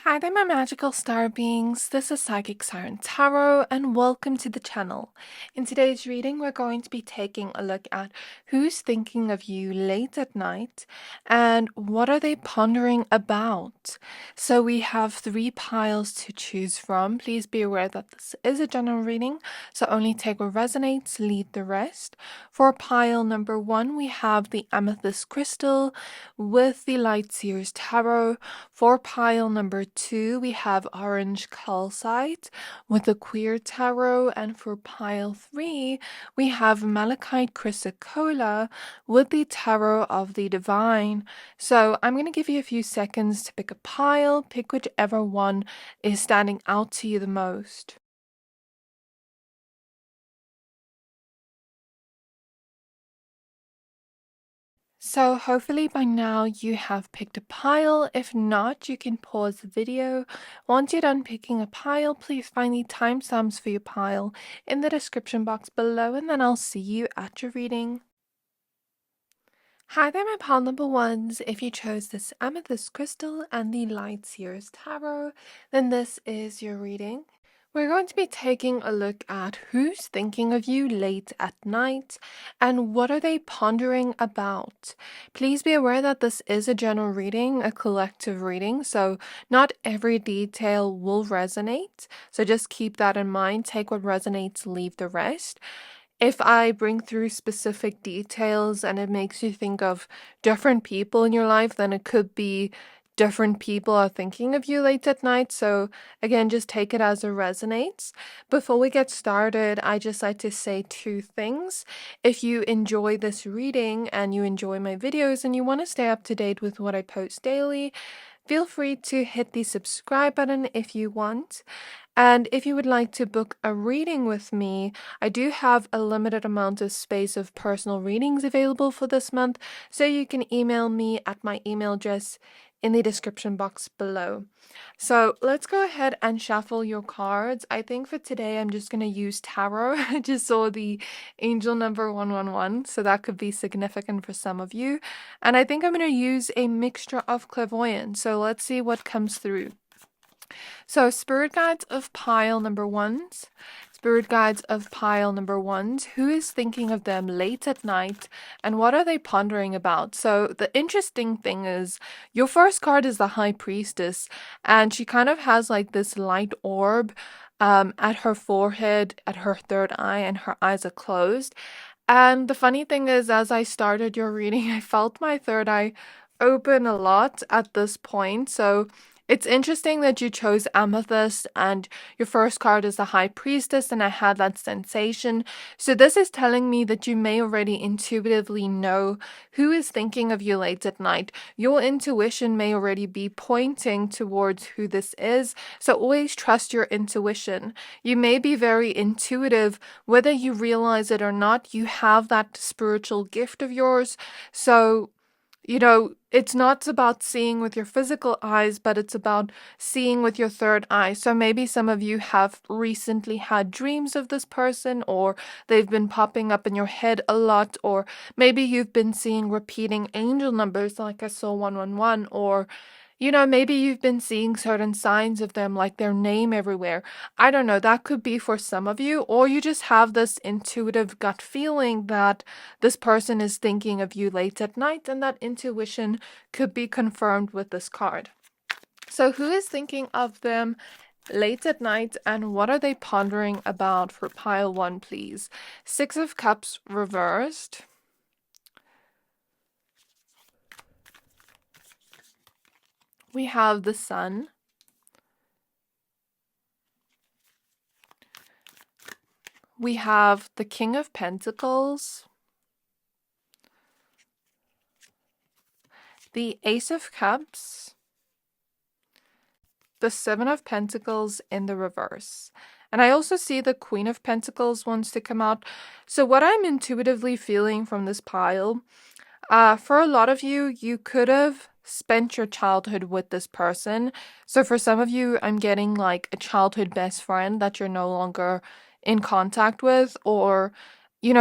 Hi there, my magical star beings. This is Psychic Siren Tarot, and welcome to the channel. In today's reading, we're going to be taking a look at who's thinking of you late at night and what are they pondering about. So we have 3 piles to choose from. Please be aware that this is a general reading, so only take what resonates, leave the rest. For pile number 1, we have the Amethyst crystal with the Light Seers Tarot. For pile number 2, we have orange calcite with the queer tarot, and for pile 3, we have malachite chrysocolla with the tarot of the divine. So I'm going to give you a few seconds to pick a pile, pick whichever one is standing out to you the most. So hopefully by now you have picked a pile. If not, you can pause the video. Once you're done picking a pile, please find the timestamps for your pile in the description box below, and then I'll see you at your reading. Hi there, my pile number ones. If you chose this Amethyst crystal and the Light Seers Tarot, then this is your reading. We're going to be taking a look at who's thinking of you late at night and what are they pondering about. Please be aware that this is a general reading, a collective reading, so not every detail will resonate. So just keep that in mind. Take what resonates, leave the rest. If I bring through specific details and it makes you think of different people in your life, then it could be different people are thinking of you late at night. So again, just take it as it resonates. Before we get started, I just like to say 2 things. If you enjoy this reading and you enjoy my videos and you want to stay up to date with what I post daily, feel free to hit the subscribe button if you want. And if you would like to book a reading with me, I do have a limited amount of space of personal readings available for this month, so you can email me at my email address in the description box below. So let's go ahead and shuffle your cards. I think for today I'm just going to use tarot. I just saw the angel number 111, so that could be significant for some of you. And I think I'm going to use a mixture of clairvoyance. So let's see what comes through. So spirit guides of pile number 1s. Spirit guides of pile number 1s. Who is thinking of them late at night and what are they pondering about? So the interesting thing is your first card is the High Priestess, and she kind of has like this light orb at her forehead, at her third eye, and her eyes are closed. And the funny thing is, as I started your reading, I felt my third eye open a lot at this point. So it's interesting that you chose Amethyst and your first card is the High Priestess, and I had that sensation. So this is telling me that you may already intuitively know who is thinking of you late at night. Your intuition may already be pointing towards who this is. So always trust your intuition. You may be very intuitive, whether you realize it or not. You have that spiritual gift of yours. So it's not about seeing with your physical eyes, but it's about seeing with your third eye. So maybe some of you have recently had dreams of this person, or they've been popping up in your head a lot, or maybe you've been seeing repeating angel numbers like I saw 111, or maybe you've been seeing certain signs of them, like their name everywhere. I don't know, that could be for some of you, or you just have this intuitive gut feeling that this person is thinking of you late at night, and that intuition could be confirmed with this card. So who is thinking of them late at night, and what are they pondering about for pile 1, please? 6 of Cups reversed. We have the Sun. We have the King of Pentacles, the Ace of Cups, the 7 of Pentacles in the reverse. And I also see the Queen of Pentacles wants to come out. So what I'm intuitively feeling from this pile, for a lot of you, you could have spent your childhood with this person. So for some of you, I'm getting like a childhood best friend that you're no longer in contact with, or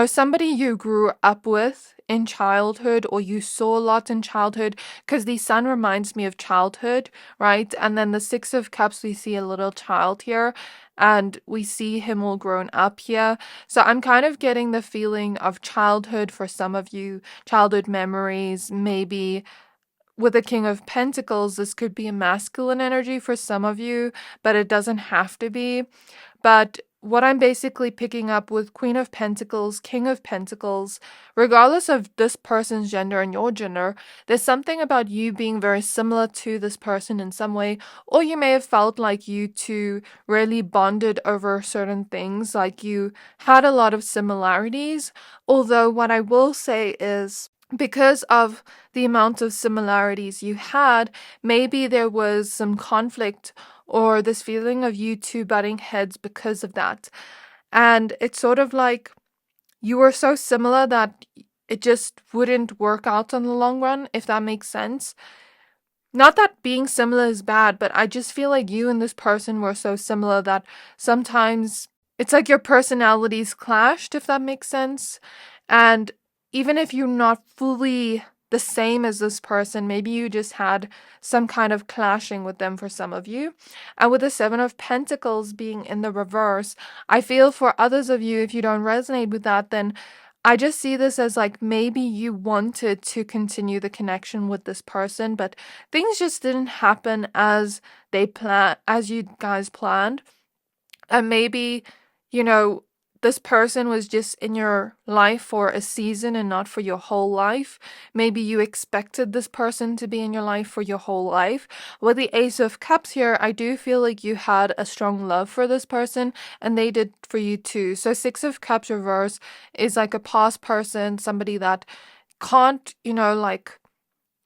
somebody you grew up with in childhood, or you saw a lot in childhood, because the sun reminds me of childhood, right? And then the Six of Cups, we see a little child here, and we see him all grown up here. So I'm kind of getting the feeling of childhood for some of you, childhood memories, maybe. With the King of Pentacles, this could be a masculine energy for some of you, but it doesn't have to be. But what I'm basically picking up with Queen of Pentacles, King of Pentacles, regardless of this person's gender and your gender, there's something about you being very similar to this person in some way, or you may have felt like you two really bonded over certain things, like you had a lot of similarities. Although what I will say is, because of the amount of similarities you had, maybe there was some conflict or this feeling of you two butting heads because of that. And it's sort of like you were so similar that it just wouldn't work out in the long run, if that makes sense. Not that being similar is bad, but I just feel like you and this person were so similar that sometimes it's like your personalities clashed, if that makes sense. And even if you're not fully the same as this person, maybe you just had some kind of clashing with them for some of you. And with the Seven of Pentacles being in the reverse, I feel for others of you, if you don't resonate with that, then I just see this as like maybe you wanted to continue the connection with this person, but things just didn't happen as as you guys planned. And maybe, you know, this person was just in your life for a season and not for your whole life. Maybe you expected this person to be in your life for your whole life. With the Ace of Cups here, I do feel like you had a strong love for this person and they did for you too. So Six of Cups reverse is like a past person, somebody that can't, like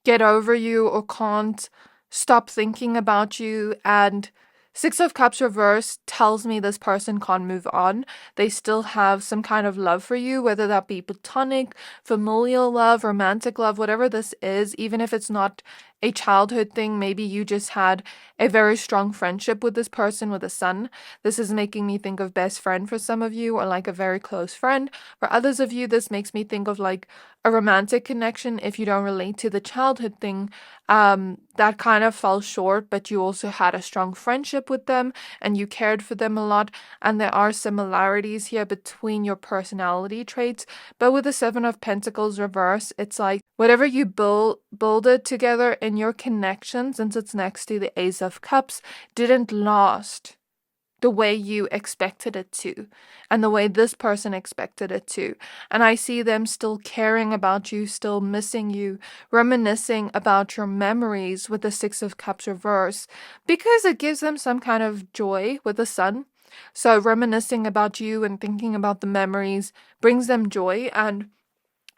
get over you or can't stop thinking about you. And Six of Cups reverse tells me this person can't move on. They still have some kind of love for you, whether that be platonic, familial love, romantic love, whatever this is, even if it's not a childhood thing. Maybe you just had a very strong friendship with this person with a sun. This is making me think of best friend for some of you, or like a very close friend. For others of you, this makes me think of like a romantic connection if you don't relate to the childhood thing. That kind of fell short, but you also had a strong friendship with them and you cared for them a lot. And there are similarities here between your personality traits. But with the Seven of Pentacles reverse, it's like whatever you builded together in your connection, since it's next to the Ace of Cups, didn't last the way you expected it to, and the way this person expected it to. And I see them still caring about you, still missing you, reminiscing about your memories with the Six of Cups reverse, because it gives them some kind of joy with the sun. So reminiscing about you and thinking about the memories brings them joy. And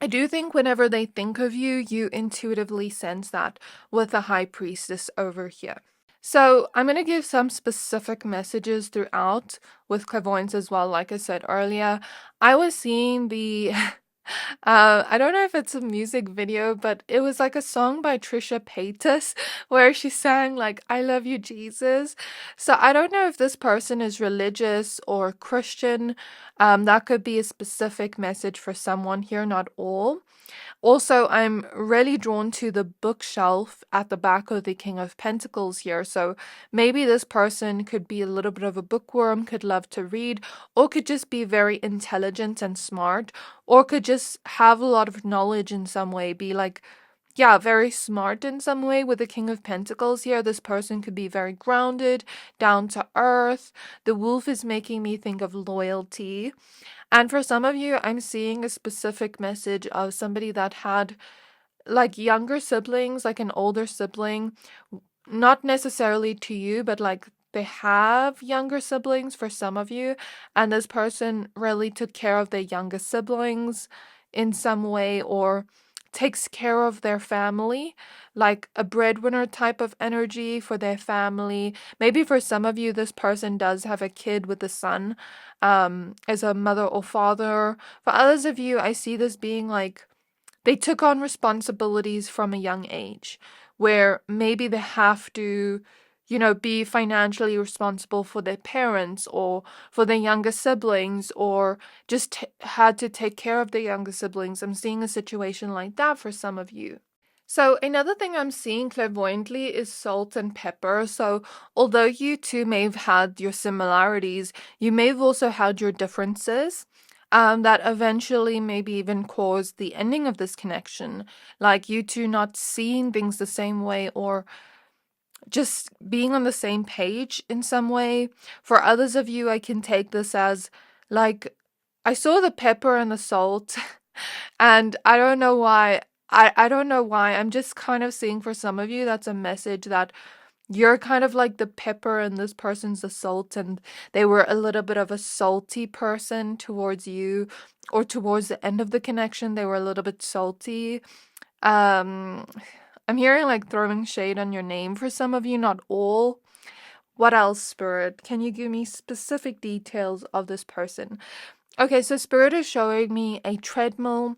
I do think whenever they think of you, you intuitively sense that with the High Priestess over here. So I'm going to give some specific messages throughout with clairvoyance as well. Like I said earlier, I was seeing the I don't know if it's a music video, but it was like a song by Trisha Paytas where she sang like "I love you, Jesus." So I don't know if this person is religious or Christian. That could be a specific message for someone here, not all. Also, I'm really drawn to the bookshelf at the back of the King of Pentacles here. So maybe this person could be a little bit of a bookworm, could love to read, or could just be very intelligent and smart, or could just have a lot of knowledge in some way, be like, yeah, very smart in some way. With the King of Pentacles here, this person could be very grounded, down to earth. The wolf is making me think of loyalty. And for some of you, I'm seeing a specific message of somebody that had like younger siblings, like an older sibling, not necessarily to you, but like they have younger siblings for some of you. And this person really took care of their younger siblings in some way, or takes care of their family, like a breadwinner type of energy for their family. Maybe for some of you, this person does have a kid with a son, as a mother or father. For others of you, I see this being like they took on responsibilities from a young age, where maybe they have to, be financially responsible for their parents or for their younger siblings, or just had to take care of their younger siblings. I'm seeing a situation like that for some of you. So another thing I'm seeing clairvoyantly is salt and pepper. So although you two may have had your similarities, you may have also had your differences. That eventually maybe even caused the ending of this connection. Like you two not seeing things the same way, or just being on the same page in some way. For others of you, I can take this as like, I saw the pepper and the salt, and I don't know why. I don't know why. I'm just kind of seeing for some of you that's a message that you're kind of like the pepper and this person's the salt, and they were a little bit of a salty person towards you, or towards the end of the connection, they were a little bit salty. Um, I'm hearing like throwing shade on your name for some of you, not all. What else, Spirit? Can you give me specific details of this person? Okay, so Spirit is showing me a treadmill.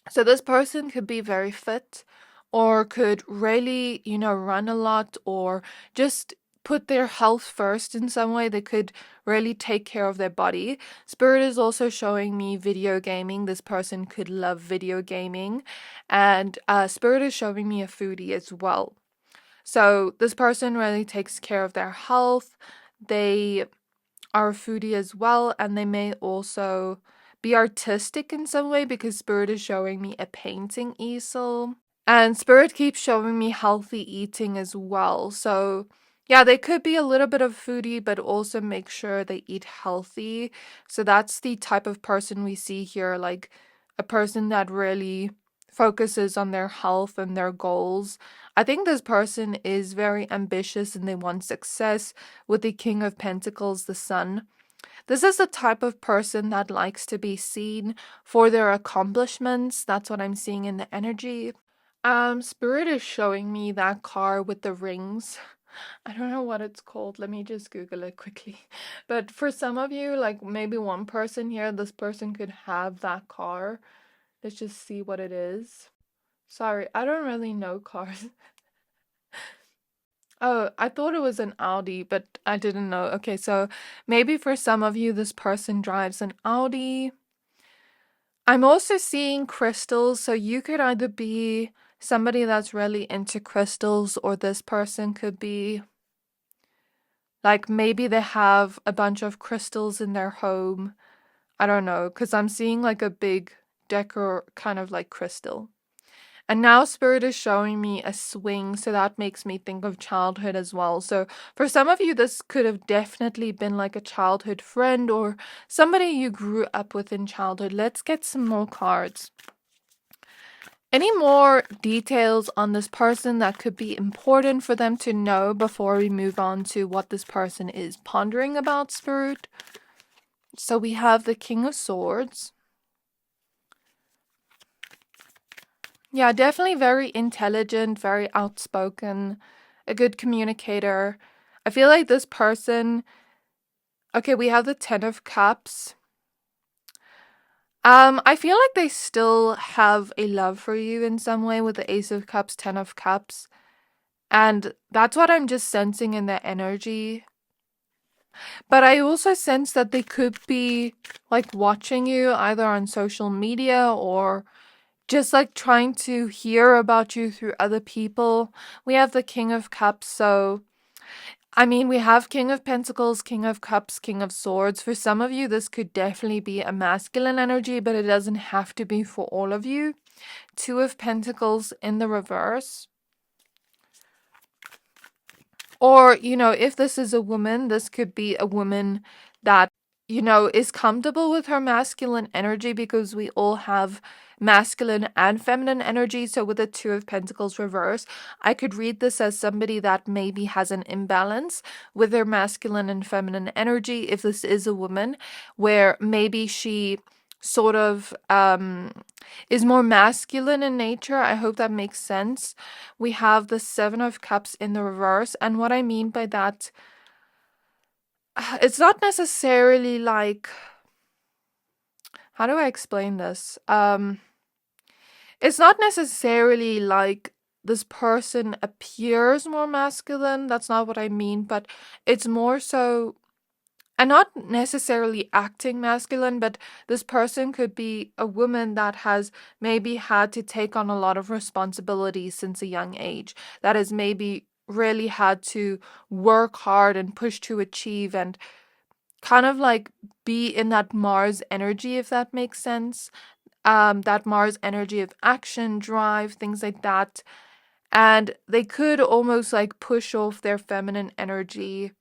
So this person could be very fit, or could really, run a lot, or just put their health first in some way. They could really take care of their body. Spirit is also showing me video gaming. This person could love video gaming. And Spirit is showing me a foodie as well. So this person really takes care of their health. They are a foodie as well, and they may also be artistic in some way, because Spirit is showing me a painting easel. And Spirit keeps showing me healthy eating as well. So yeah, they could be a little bit of foodie, but also make sure they eat healthy. So that's the type of person we see here, like a person that really focuses on their health and their goals. I think this person is very ambitious and they want success with the King of Pentacles, the Sun. This is the type of person that likes to be seen for their accomplishments. That's what I'm seeing in the energy. Spirit is showing me that car with the rings. I don't know what it's called. Let me just Google it quickly. But for some of you, like maybe one person here, this person could have that car. Let's just see what it is. Sorry, I don't really know cars. Oh, I thought it was an Audi, but I didn't know. Okay, so maybe for some of you, this person drives an Audi. I'm also seeing crystals, so you could either be somebody that's really into crystals, or this person could be like maybe they have a bunch of crystals in their home. I don't know, because I'm seeing like a big decor kind of like crystal. And now Spirit is showing me a swing, so that makes me think of childhood as well. So for some of you, this could have definitely been like a childhood friend, or somebody you grew up with in childhood. Let's get some more cards. Any more details on this person that could be important for them to know before we move on to what this person is pondering about, Spirit? So we have the King of Swords. Yeah, definitely very intelligent, very outspoken, a good communicator. I feel like this person... Okay, we have the Ten of Cups. I feel like they still have a love for you in some way with the Ace of Cups, Ten of Cups. And that's what I'm just sensing in their energy. But I also sense that they could be like watching you either on social media, or just like trying to hear about you through other people. We have the King of Cups, so I mean, we have King of Pentacles, King of Cups, King of Swords. For some of you, this could definitely be a masculine energy, but it doesn't have to be for all of you. Two of Pentacles in the reverse. Or, if this is a woman, this could be a woman that, is comfortable with her masculine energy, because we all have masculine and feminine energy. So with the Two of Pentacles reverse, I could read this as somebody that maybe has an imbalance with their masculine and feminine energy. If this is a woman, where maybe she sort of is more masculine in nature. I hope that makes sense. We have the Seven of Cups in the reverse, and what I mean by that, it's not necessarily like, how do I explain this? It's not necessarily like this person appears more masculine. That's not what I mean, but it's more so, and not necessarily acting masculine, but this person could be a woman that has maybe had to take on a lot of responsibilities since a young age, that has maybe really had to work hard and push to achieve and kind of like be in that Mars energy, if that makes sense. That Mars energy of action, drive, things like that. And they could almost like push off their feminine energy,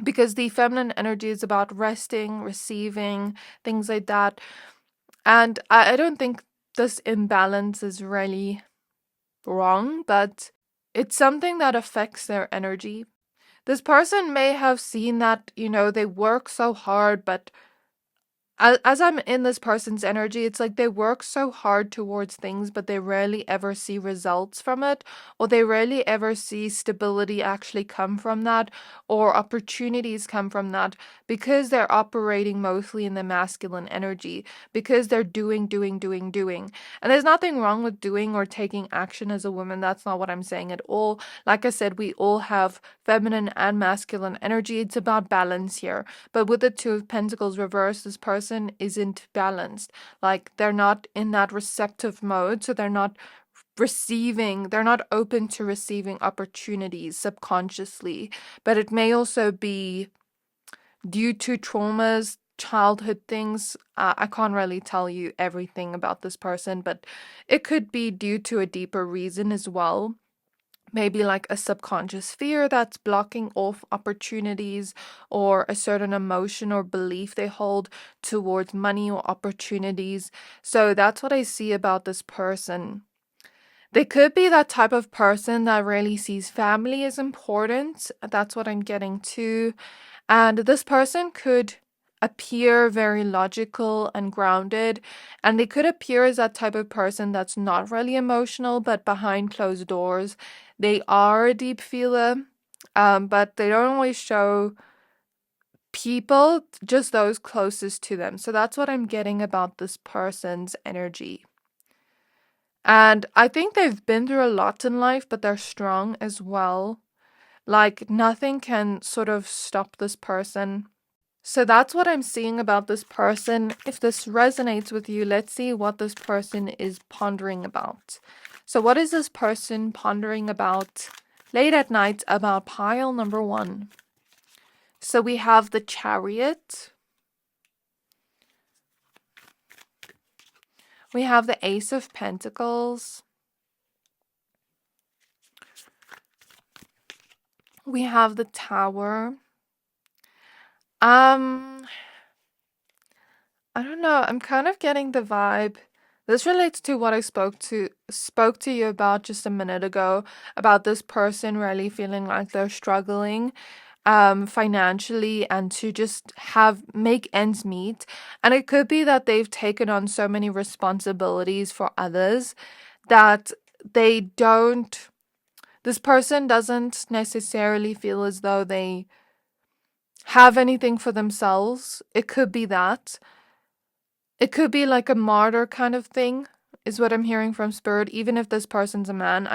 because the feminine energy is about resting, receiving, things like that. And I don't think this imbalance is really wrong, but it's something that affects their energy. This person may have seen that, they work so hard, but as I'm in this person's energy, it's like they work so hard towards things, but they rarely ever see results from it, or they rarely ever see stability actually come from that, or opportunities come from that, because they're operating mostly in the masculine energy, because they're doing, doing, doing, doing. And there's nothing wrong with doing or taking action as a woman. That's not what I'm saying at all. Like I said, we all have feminine and masculine energy. It's about balance here. But with the Two of Pentacles reversed, this person isn't balanced. Like, they're not in that receptive mode, so they're not open to receiving opportunities subconsciously. But it may also be due to traumas, childhood things. I can't really tell you everything about this person, but it could be due to a deeper reason as well. Maybe like a subconscious fear that's blocking off opportunities, or a certain emotion or belief they hold towards money or opportunities. So that's what I see about this person. They could be that type of person that really sees family as important. That's what I'm getting to. And this person could appear very logical and grounded, and they could appear as that type of person that's not really emotional, but behind closed doors, they are a deep feeler, but they don't always show people, just those closest to them. So that's what I'm getting about this person's energy. And I think they've been through a lot in life, but they're strong as well. Like, nothing can sort of stop this person. So that's what I'm seeing about this person. If this resonates with you, let's see what this person is pondering about. So what is this person pondering about late at night about pile number 1? So we have the Chariot. We have the Ace of Pentacles. We have the Tower. I don't know. I'm kind of getting the vibe. This relates to what I spoke to you about just a minute ago, about this person really feeling like they're struggling financially, and to just make ends meet. And it could be that they've taken on so many responsibilities for others that this person doesn't necessarily feel as though they have anything for themselves. It could be that. It could be like a martyr kind of thing, is what I'm hearing from Spirit. Even if this person's a man,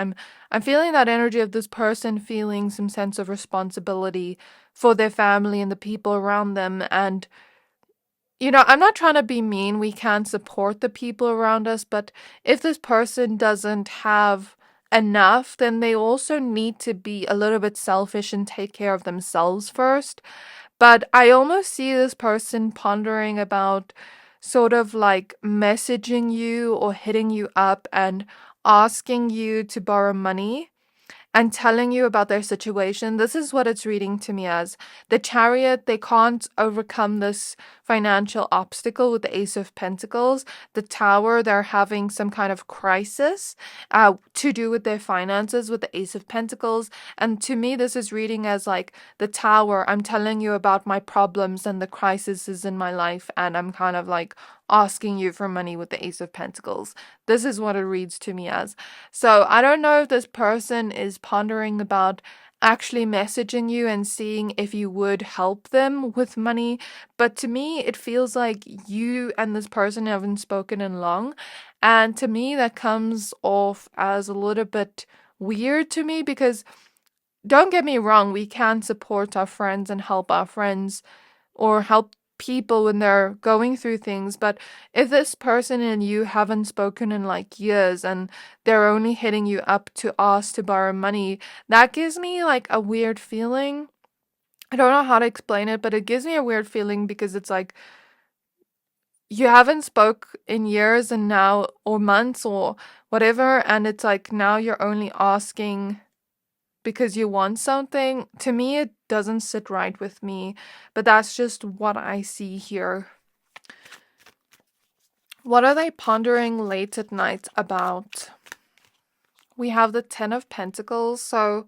I'm feeling that energy of this person feeling some sense of responsibility for their family and the people around them. And, I'm not trying to be mean. We can support the people around us, but if this person doesn't have enough, then they also need to be a little bit selfish and take care of themselves first. But I almost see this person pondering about sort of like messaging you or hitting you up and asking you to borrow money and telling you about their situation. This is what it's reading to me as. The Chariot, they can't overcome this financial obstacle with the Ace of Pentacles. The Tower, they're having some kind of crisis to do with their finances with the Ace of Pentacles. And to me, this is reading as like the Tower. I'm telling you about my problems and the crises in my life, and I'm kind of like asking you for money with the Ace of Pentacles. This is what it reads to me as. So I don't know if this person is pondering about actually messaging you and seeing if you would help them with money. But to me, it feels like you and this person haven't spoken in long. And to me, that comes off as a little bit weird to me because don't get me wrong, we can support our friends and help our friends or help people when they're going through things. But if this person and you haven't spoken in like years and they're only hitting you up to ask to borrow money, that gives me like a weird feeling. I don't know how to explain it, but it gives me a weird feeling because it's like you haven't spoke in years and now, or months or whatever, and it's like now you're only asking because you want something. To me, it doesn't sit right with me, but that's just what I see here. What are they pondering late at night about? We have the Ten of Pentacles, so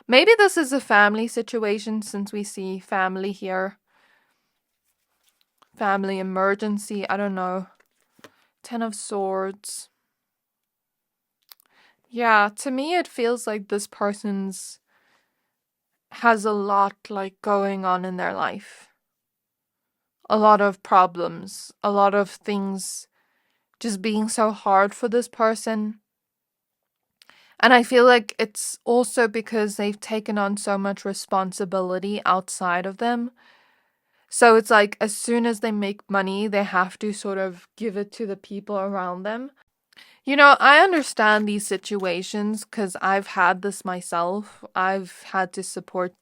maybe this is a family situation since we see family here. Family emergency, I don't know. Ten of Swords. Yeah, to me it feels like this person's has a lot like going on in their life. A lot of problems, a lot of things just being so hard for this person. And I feel like it's also because they've taken on so much responsibility outside of them. So it's like as soon as they make money, they have to sort of give it to the people around them. You know, I understand these situations because I've had this myself. I've had to support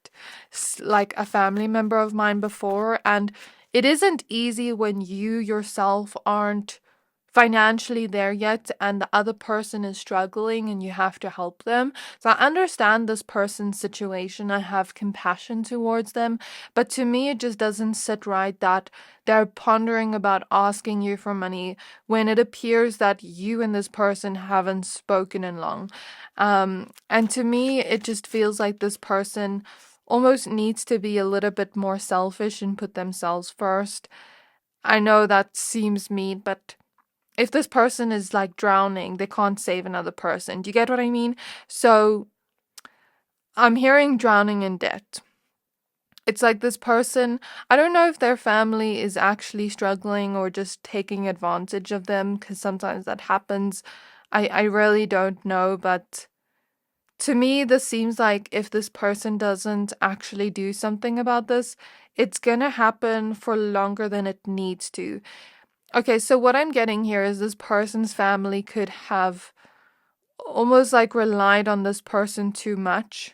like a family member of mine before, and it isn't easy when you yourself aren't financially there yet and the other person is struggling and you have to help them. So I understand this person's situation. I have compassion towards them, but to me it just doesn't sit right that they're pondering about asking you for money when it appears that you and this person haven't spoken in long. And to me it just feels like this person almost needs to be a little bit more selfish and put themselves first. I know that seems mean, but if this person is like drowning, they can't save another person. Do you get what I mean? So I'm hearing drowning in debt. It's like this person, I don't know if their family is actually struggling or just taking advantage of them, because sometimes that happens. I really don't know, but to me, this seems like if this person doesn't actually do something about this, it's gonna happen for longer than it needs to. Okay, so what I'm getting here is this person's family could have almost like relied on this person too much.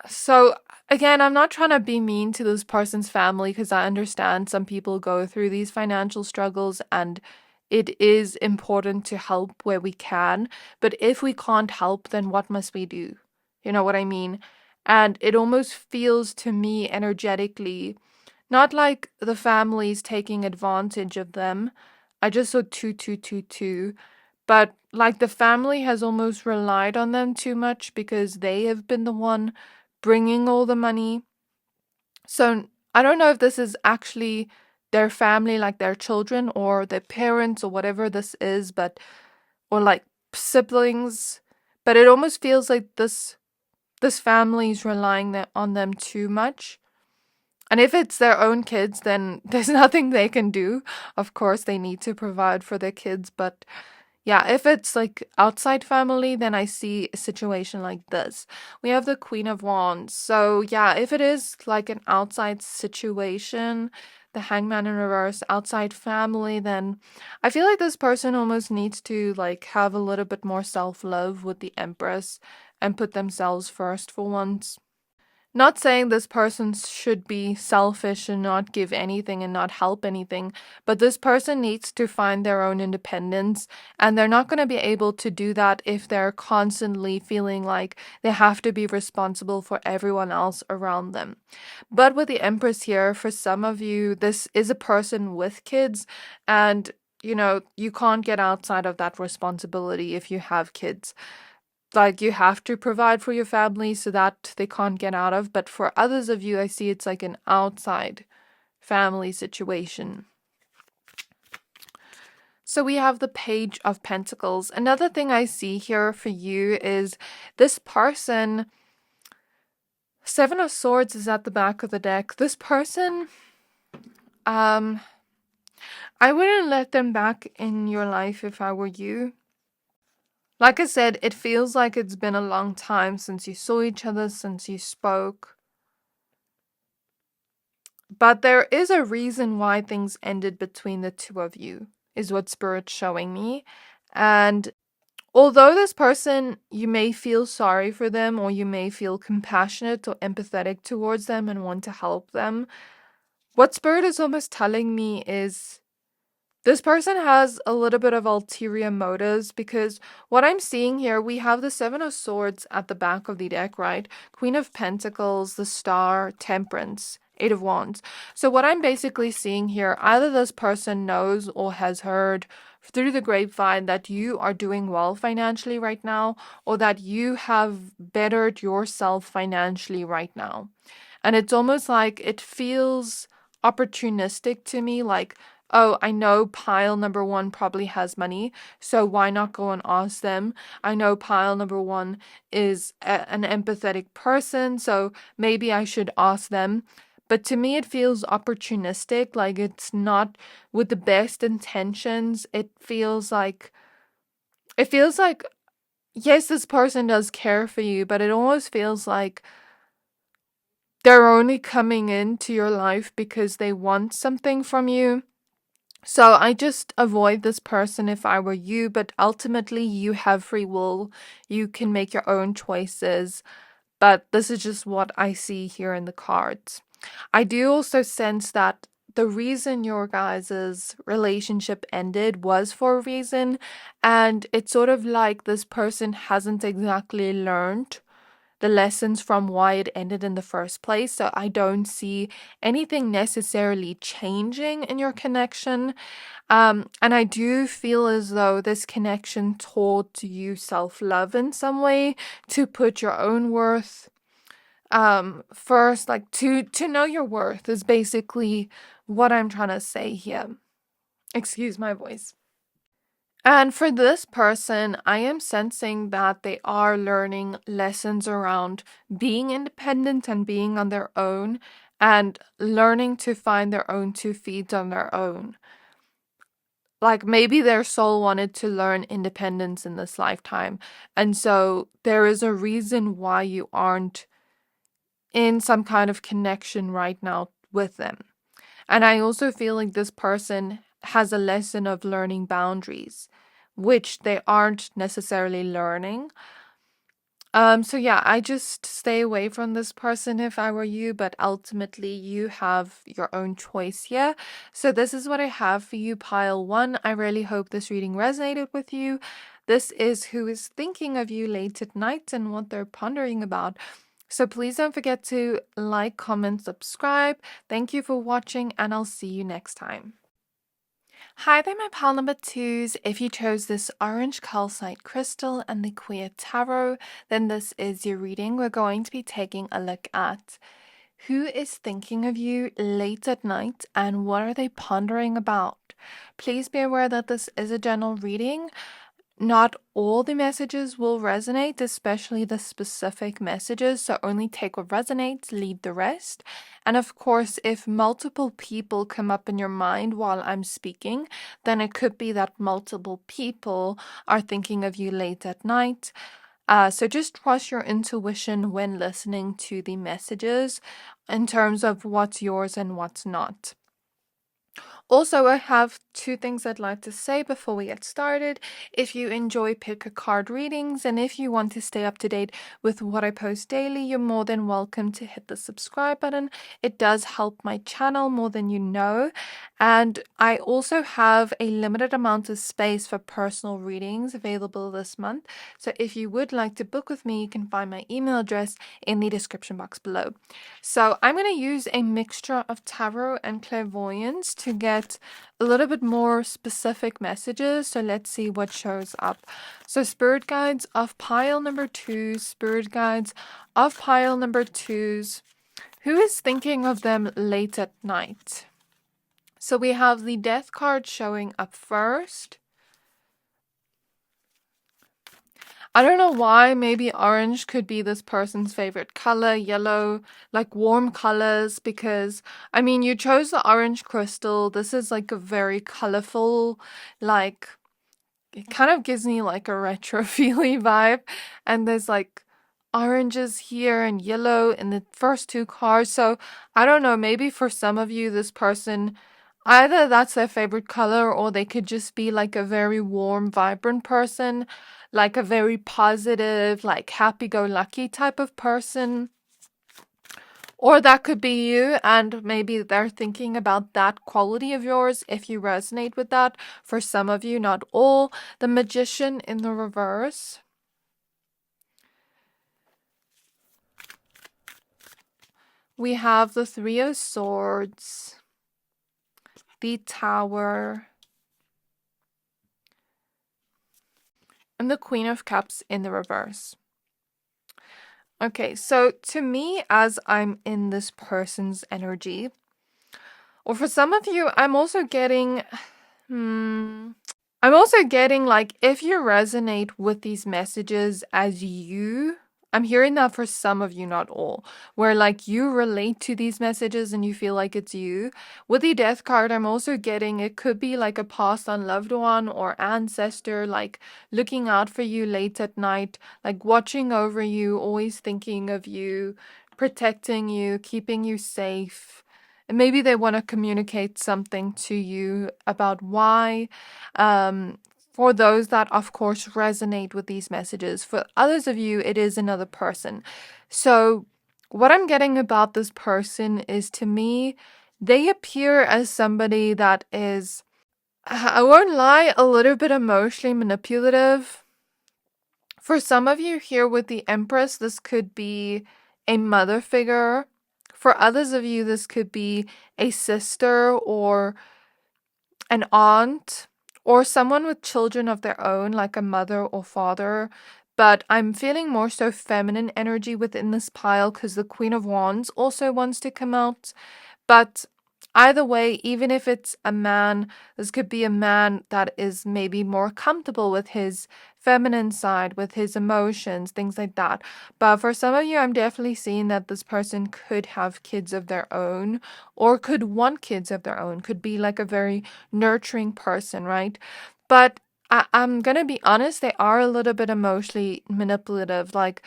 So again, I'm not trying to be mean to this person's family because I understand some people go through these financial struggles and it is important to help where we can. But if we can't help, then what must we do? You know what I mean? And it almost feels to me energetically not like the family's taking advantage of them. I just saw 2222, but like the family has almost relied on them too much because they have been the one bringing all the money. So I don't know if this is actually their family, like their children or their parents or whatever this is, but or like siblings. But it almost feels like this family is relying on them too much. And if it's their own kids, then there's nothing they can do. Of course, they need to provide for their kids, but yeah, if it's like outside family, then I see a situation like this. We have the Queen of Wands. So yeah, if it is like an outside situation, the Hangman in reverse, outside family, then I feel like this person almost needs to like have a little bit more self-love with the Empress and put themselves first for once. Not saying this person should be selfish and not give anything and not help anything, but this person needs to find their own independence, and they're not going to be able to do that if they're constantly feeling like they have to be responsible for everyone else around them. But with the Empress here, for some of you, this is a person with kids, and you can't get outside of that responsibility if you have kids. Like you have to provide for your family so that they can't get out of. But for others of you, I see it's like an outside family situation. So we have the Page of Pentacles. Another thing I see here for you is this person, Seven of Swords is at the back of the deck. This person, I wouldn't let them back in your life if I were you. Like I said, it feels like it's been a long time since you saw each other, since you spoke. But there is a reason why things ended between the two of you, is what Spirit's showing me. And although this person, you may feel sorry for them, or you may feel compassionate or empathetic towards them and want to help them, what Spirit is almost telling me is this person has a little bit of ulterior motives, because what I'm seeing here, we have the Seven of Swords at the back of the deck, right? Queen of Pentacles, the Star, Temperance, Eight of Wands. So what I'm basically seeing here, either this person knows or has heard through the grapevine that you are doing well financially right now, or that you have bettered yourself financially right now. And it's almost like it feels opportunistic to me, like, oh, I know pile number one probably has money, so why not go and ask them? I know pile number one is an empathetic person, so maybe I should ask them. But to me, it feels opportunistic, like it's not with the best intentions. It feels like, yes, this person does care for you, but it almost feels like they're only coming into your life because they want something from you. So I just avoid this person if I were you, but ultimately you have free will. You can make your own choices, but this is just what I see here in the cards. I do also sense that the reason your guys' relationship ended was for a reason, and it's sort of like this person hasn't exactly learned the lessons from why it ended in the first place. So I don't see anything necessarily changing in your connection. And I do feel as though this connection taught you self-love in some way, to put your own worth first, like to know your worth is basically what I'm trying to say here. Excuse my voice. And for this person, I am sensing that they are learning lessons around being independent and being on their own, and learning to find their own 2 feet on their own. Like maybe their soul wanted to learn independence in this lifetime. And so there is a reason why you aren't in some kind of connection right now with them. And I also feel like this person has a lesson of learning boundaries, which they aren't necessarily learning. So yeah, I just stay away from this person if I were you, but ultimately you have your own choice here. So this is what I have for you, pile one. I really hope this reading resonated with you. This is who is thinking of you late at night and what they're pondering about. So please don't forget to like, comment, subscribe. Thank you for watching, and I'll see you next time. Hi there, my pal number twos. If you chose this orange calcite crystal and the queer tarot, then this is your reading. We're going to be taking a look at who is thinking of you late at night and what are they pondering about. Please be aware that this is a general reading. Not all the messages will resonate, especially the specific messages, so only take what resonates, leave the rest. And of course, if multiple people come up in your mind while I'm speaking, then it could be that multiple people are thinking of you late at night. So just trust your intuition when listening to the messages in terms of what's yours and what's not. Also, I have 2 things I'd like to say before we get started. If you enjoy pick a card readings, and if you want to stay up to date with what I post daily, you're more than welcome to hit the subscribe button. It does help my channel more than you know. And I also have a limited amount of space for personal readings available this month. So if you would like to book with me, you can find my email address in the description box below. So I'm going to use a mixture of tarot and clairvoyance to get a little bit more specific messages. So let's see what shows up. So spirit guides of pile number 2, spirit guides of pile number 2s. Who is thinking of them late at night? So we have the death card showing up first. I don't know why. Maybe orange could be this person's favorite color, yellow, like warm colors, because I mean, you chose the orange crystal. This is like a very colorful, like, it kind of gives me like a retro feely vibe. And there's like oranges here and yellow in the first two cards. So I don't know, maybe for some of you, this person, either that's their favorite color or they could just be like a very warm, vibrant person, like a very positive, like happy go lucky type of person. Or that could be you, and maybe they're thinking about that quality of yours if you resonate with that. For some of you, not all. The Magician in the reverse. We have the Three of Swords, the Tower, and the Queen of Cups in the reverse. Okay, so to me, as I'm in this person's energy, or for some of you, I'm also getting like, if you resonate with these messages as you, I'm hearing that for some of you, not all, where like you relate to these messages and you feel like it's you. With the Death card, I'm also getting it could be like a passed on loved one or ancestor, like looking out for you late at night, like watching over you, always thinking of you, protecting you, keeping you safe. And maybe they want to communicate something to you about why. For those that, of course, resonate with these messages. For others of you, it is another person. So, what I'm getting about this person is, to me, they appear as somebody that is, I won't lie, a little bit emotionally manipulative. For some of you here with the Empress, this could be a mother figure. For others of you, this could be a sister or an aunt or someone with children of their own, like a mother or father. But I'm feeling more so feminine energy within this pile because the Queen of Wands also wants to come out. But either way, even if it's a man, this could be a man that is maybe more comfortable with his feminine side, with his emotions, things like that. But for some of you, I'm definitely seeing that this person could have kids of their own or could want kids of their own, could be like a very nurturing person, right? But I'm going to be honest, they are a little bit emotionally manipulative. Like,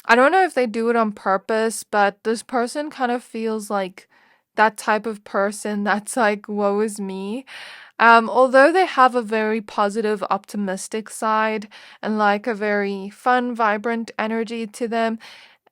I don't know if they do it on purpose, but this person kind of feels like that type of person that's like, woe is me. Although they have a very positive, optimistic side and like a very fun, vibrant energy to them,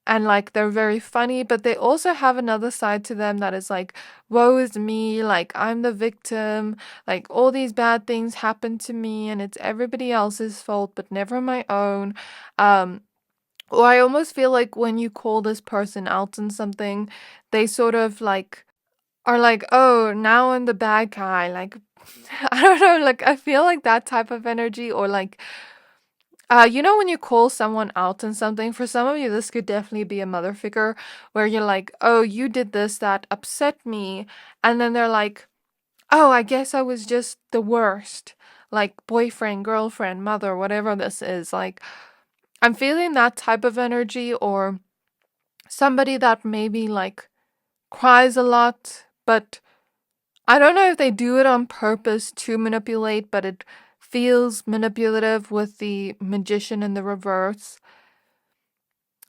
and like they're very funny, but they also have another side to them that is like, woe is me, like I'm the victim, like all these bad things happen to me and it's everybody else's fault, but never my own. Or I almost feel like when you call this person out on something, they sort of like are like, oh, now I'm the bad guy. Like, I don't know, like I feel like that type of energy, or like, when you call someone out on something, for some of you, this could definitely be a mother figure where you're like, oh, you did this, that upset me. And then they're like, oh, I guess I was just the worst. Like boyfriend, girlfriend, mother, whatever this is. Like, I'm feeling that type of energy, or somebody that maybe like cries a lot, but I don't know if they do it on purpose to manipulate, but it feels manipulative with the Magician in the reverse.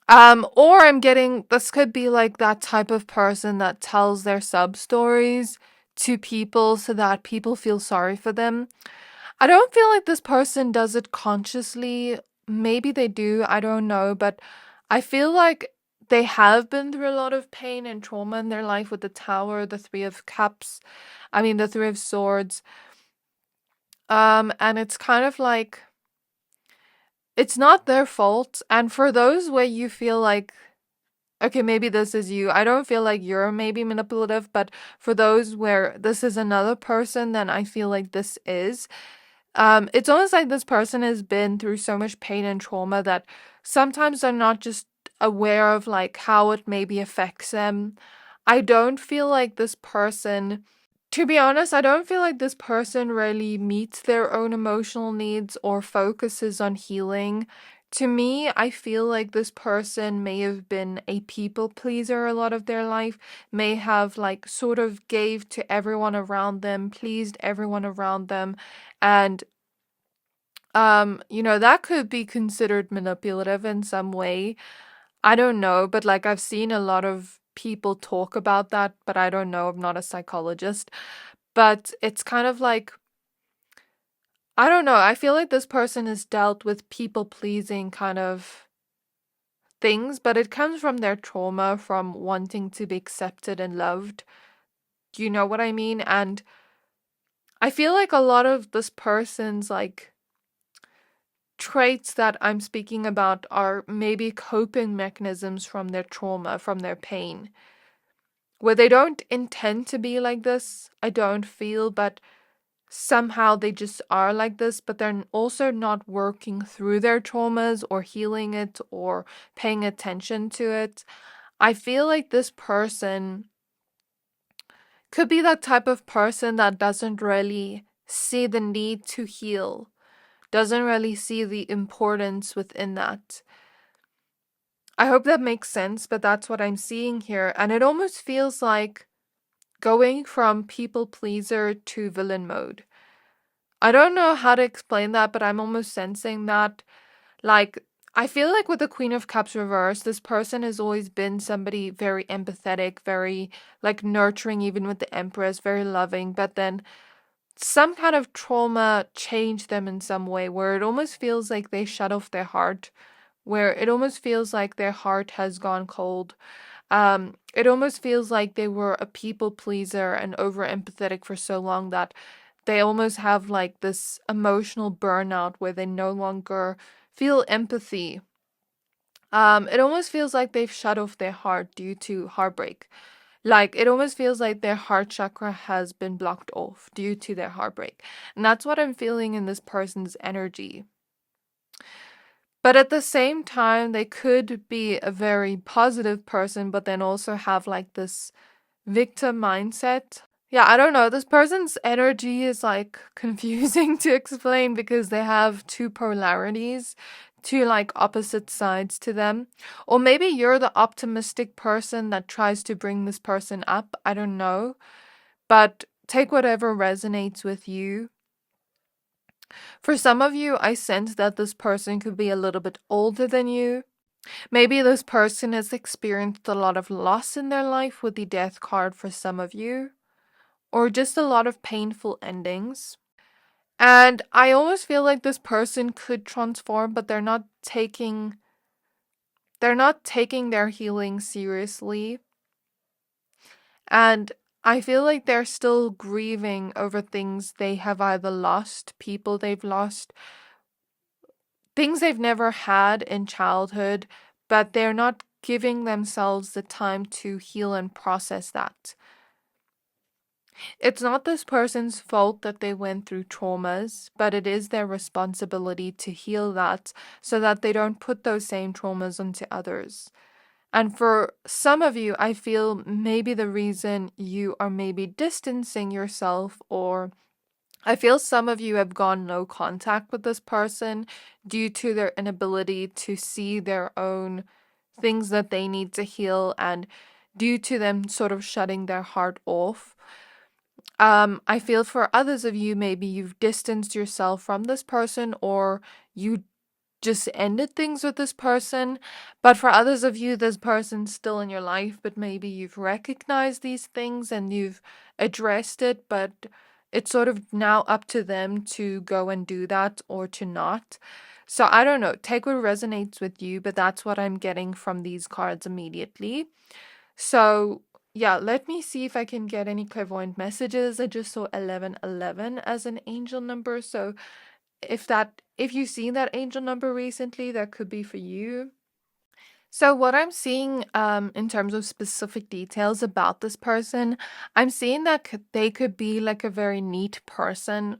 Or I'm getting, this could be like that type of person that tells their sub stories to people so that people feel sorry for them. I don't feel like this person does it consciously. Maybe they do, I don't know, but I feel like they have been through a lot of pain and trauma in their life with the Tower, the Three of Cups, the Three of Swords. And it's kind of like, it's not their fault. And for those where you feel like, okay, maybe this is you. I don't feel like you're maybe manipulative, but for those where this is another person, then I feel like this is. It's almost like this person has been through so much pain and trauma that sometimes they're not just aware of like how it maybe affects them. I don't feel like this person, to be honest, I don't feel like this person really meets their own emotional needs or focuses on healing. To me, I feel like this person may have been a people pleaser a lot of their life, may have like sort of gave to everyone around them, pleased everyone around them, and that could be considered manipulative in some way. I don't know, but like I've seen a lot of people talk about that, but I don't know, I'm not a psychologist. But it's kind of like, I don't know, I feel like this person has dealt with people pleasing kind of things, but it comes from their trauma, from wanting to be accepted and loved. Do you know what I mean? And I feel like a lot of this person's like traits that I'm speaking about are maybe coping mechanisms from their trauma, from their pain, where they don't intend to be like this, I don't feel, but somehow they just are like this, but they're also not working through their traumas or healing it or paying attention to it. I feel like this person could be that type of person that doesn't really see the need to heal, doesn't really see the importance within that. I hope that makes sense, but that's what I'm seeing here. And it almost feels like going from people pleaser to villain mode. I don't know how to explain that, but I'm almost sensing that. Like, I feel like with the Queen of Cups reversed, this person has always been somebody very empathetic, very like nurturing, even with the Empress, very loving, but then some kind of trauma changed them in some way where it almost feels like they shut off their heart, where it almost feels like their heart has gone cold. It almost feels like they were a people pleaser and over empathetic for so long that they almost have like this emotional burnout where they no longer feel empathy. It almost feels like they've shut off their heart due to heartbreak. Like, it almost feels like their heart chakra has been blocked off due to their heartbreak. And that's what I'm feeling in this person's energy. But at the same time, they could be a very positive person, but then also have like this victim mindset. Yeah, I don't know. This person's energy is like confusing to explain because they have two polarities, two like opposite sides to them. Or maybe you're the optimistic person that tries to bring this person up. I don't know. But take whatever resonates with you. For some of you, I sense that this person could be a little bit older than you. Maybe this person has experienced a lot of loss in their life with the death card for some of you, or just a lot of painful endings. And I almost feel like this person could transform, but they're not taking their healing seriously. And I feel like they're still grieving over things they have either lost, people they've lost, things they've never had in childhood, but they're not giving themselves the time to heal and process that. It's not this person's fault that they went through traumas, but it is their responsibility to heal that so that they don't put those same traumas onto others. And for some of you, I feel maybe the reason you are maybe distancing yourself, or I feel some of you have gone no contact with this person due to their inability to see their own things that they need to heal and due to them sort of shutting their heart off. I feel for others of you, maybe you've distanced yourself from this person or you just ended things with this person. But for others of you, this person's still in your life, but maybe you've recognized these things and you've addressed it, but it's sort of now up to them to go and do that or to not. So I don't know, take what resonates with you, but that's what I'm getting from these cards immediately. So yeah, let me see if I can get any clairvoyant messages. I just saw 1111 as an angel number. So if you've seen that angel number recently, that could be for you. So what I'm seeing in terms of specific details about this person, I'm seeing that they could be like a very neat person.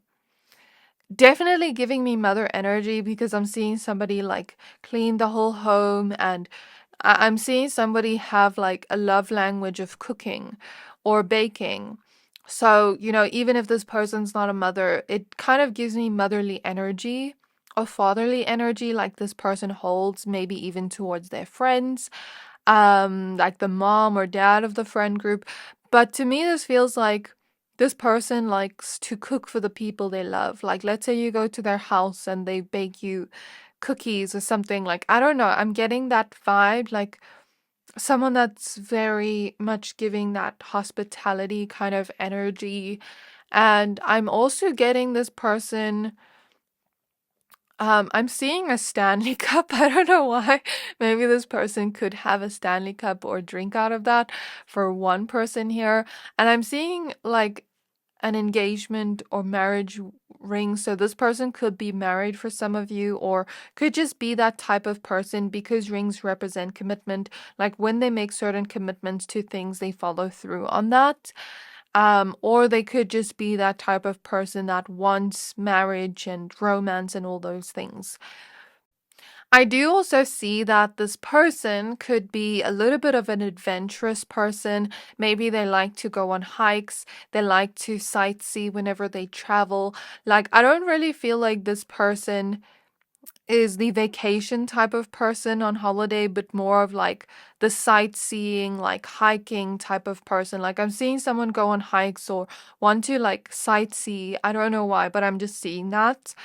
Definitely giving me mother energy because I'm seeing somebody like clean the whole home, and I'm seeing somebody have like a love language of cooking or baking. So, even if this person's not a mother, it kind of gives me motherly energy. of fatherly energy like this person holds, maybe even towards their friends, like the mom or dad of the friend group. But to me, this feels like this person likes to cook for the people they love. Like, let's say you go to their house and they bake you cookies or something. Like, I don't know, I'm getting that vibe, like someone that's very much giving that hospitality kind of energy. And I'm also getting this person, I'm seeing a Stanley Cup. I don't know why. Maybe this person could have a Stanley Cup or drink out of that for one person here. And I'm seeing like an engagement or marriage ring. So this person could be married for some of you, or could just be that type of person because rings represent commitment. Like when they make certain commitments to things, they follow through on that. Or they could just be that type of person that wants marriage and romance and all those things. I do also see that this person could be a little bit of an adventurous person. Maybe they like to go on hikes, they like to sightsee whenever they travel. Like, I don't really feel like this person is the vacation type of person on holiday, but more of like the sightseeing, like hiking type of person. Like, I'm seeing someone go on hikes or want to like sightsee. I don't know why, but I'm just seeing that.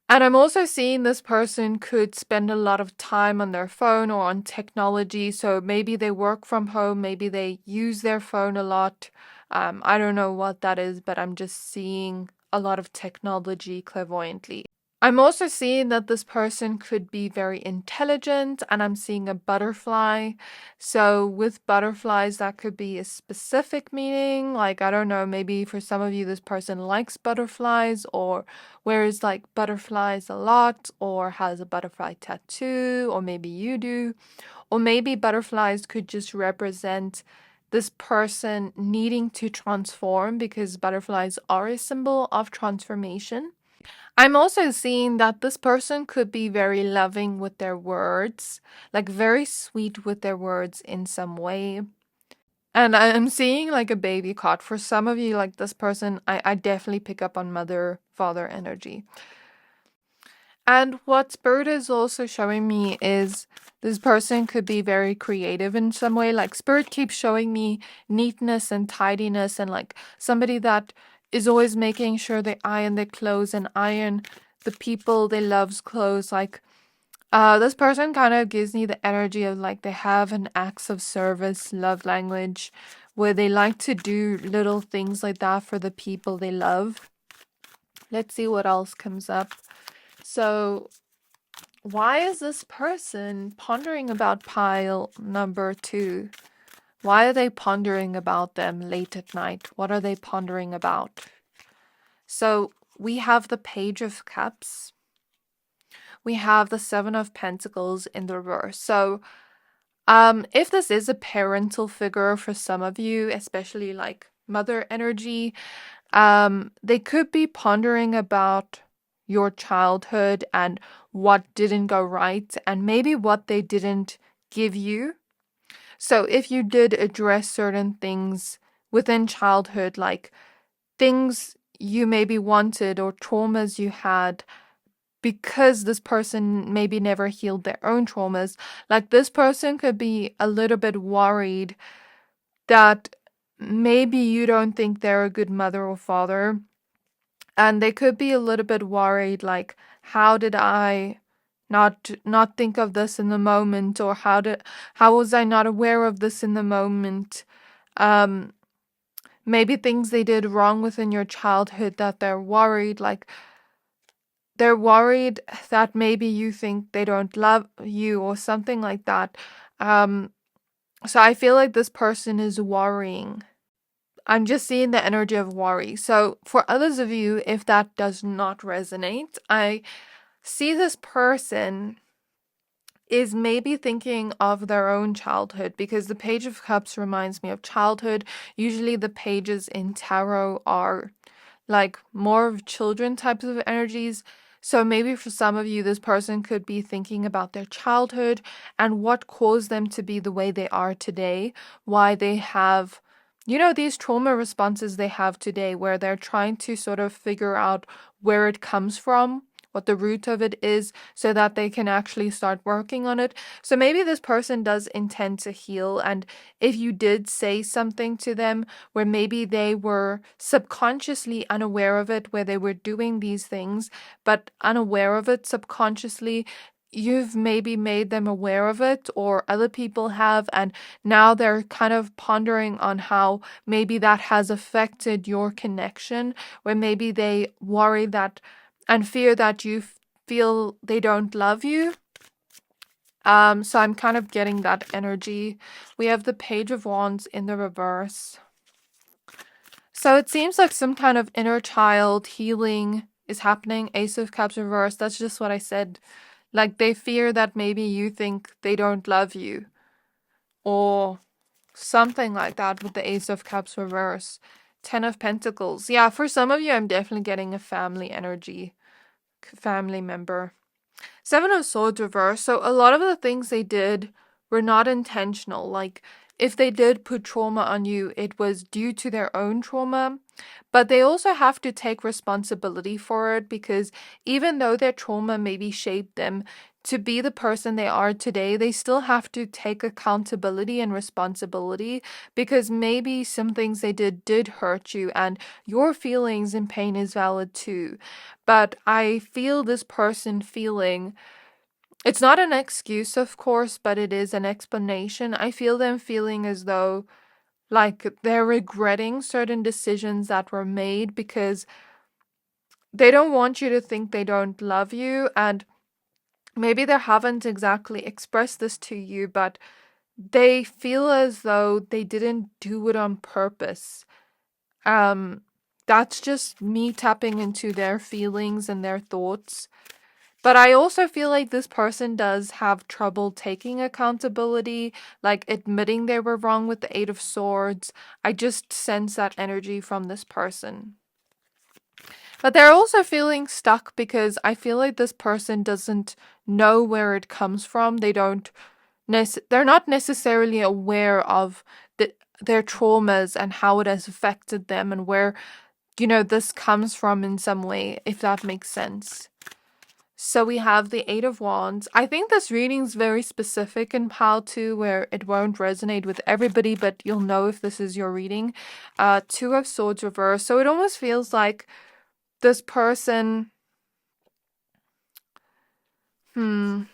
And I'm also seeing this person could spend a lot of time on their phone or on technology. So maybe they work from home, maybe they use their phone a lot. I don't know what that is, but I'm just seeing a lot of technology clairvoyantly. I'm also seeing that this person could be very intelligent, and I'm seeing a butterfly. So, with butterflies, that could be a specific meaning. Like, I don't know, maybe for some of you, this person likes butterflies or wears like butterflies a lot or has a butterfly tattoo, or maybe you do. Or maybe butterflies could just represent this person needing to transform because butterflies are a symbol of transformation. I'm also seeing that this person could be very loving with their words, like very sweet with their words in some way. And I'm seeing like a baby cot. For some of you, like this person, I definitely pick up on mother, father energy. And what Spirit is also showing me is this person could be very creative in some way. Like Spirit keeps showing me neatness and tidiness and like somebody that is always making sure they iron their clothes and iron the people they love's clothes. Like this person kind of gives me the energy of like they have an acts of service, love language, where they like to do little things like that for the people they love. Let's see what else comes up. So why is this person pondering about pile number 2? Why are they pondering about them late at night? What are they pondering about? So we have the Page of Cups. We have the Seven of Pentacles in the reverse. So if this is a parental figure for some of you, especially like mother energy, they could be pondering about your childhood and what didn't go right and maybe what they didn't give you. So if you did address certain things within childhood, like things you maybe wanted or traumas you had, because this person maybe never healed their own traumas, like this person could be a little bit worried that maybe you don't think they're a good mother or father. And they could be a little bit worried, like, how did I not think of this in the moment, or how was I not aware of this in the moment? Um, Maybe things they did wrong within your childhood that they're worried that maybe you think they don't love you or something like that. So I feel like this person is worrying. I'm just seeing the energy of worry. So for others of you, if that does not resonate, I see this person is maybe thinking of their own childhood because the Page of Cups reminds me of childhood. Usually the pages in tarot are like more of children types of energies. So maybe for some of you, this person could be thinking about their childhood and what caused them to be the way they are today, why they have, these trauma responses they have today, where they're trying to sort of figure out where it comes from, what the root of it is, so that they can actually start working on it. So maybe this person does intend to heal, and if you did say something to them where maybe they were subconsciously unaware of it, where they were doing these things but unaware of it subconsciously, you've maybe made them aware of it, or other people have, and now they're kind of pondering on how maybe that has affected your connection, where maybe they worry that and fear that you feel they don't love you. So I'm kind of getting that energy. We have the Page of Wands in the reverse. So it seems like some kind of inner child healing is happening. Ace of Cups reverse. That's just what I said. Like, they fear that maybe you think they don't love you, or something like that with the Ace of Cups reverse. 10 of Pentacles. Yeah, for some of you, I'm definitely getting a family energy. Family member. 7 of Swords reverse. So a lot of the things they did were not intentional. Like, if they did put trauma on you, it was due to their own trauma. But they also have to take responsibility for it, because even though their trauma maybe shaped them to be the person they are today, they still have to take accountability and responsibility, because maybe some things they did hurt you, and your feelings and pain is valid too. But I feel this person feeling, it's not an excuse, of course, but it is an explanation. I feel them feeling as though, like, they're regretting certain decisions that were made, because they don't want you to think they don't love you, and maybe they haven't exactly expressed this to you, but they feel as though they didn't do it on purpose. That's just me tapping into their feelings and their thoughts. But I also feel like this person does have trouble taking accountability, like admitting they were wrong with the 8 of Swords. I just sense that energy from this person. But they're also feeling stuck, because I feel like this person doesn't know where it comes from. They're not necessarily aware of their traumas and how it has affected them, and where, this comes from in some way, if that makes sense. So we have the 8 of Wands. I think this reading is very specific in how to, where it won't resonate with everybody, but you'll know if this is your reading. 2 of Swords reverse. So it almost feels like this person, the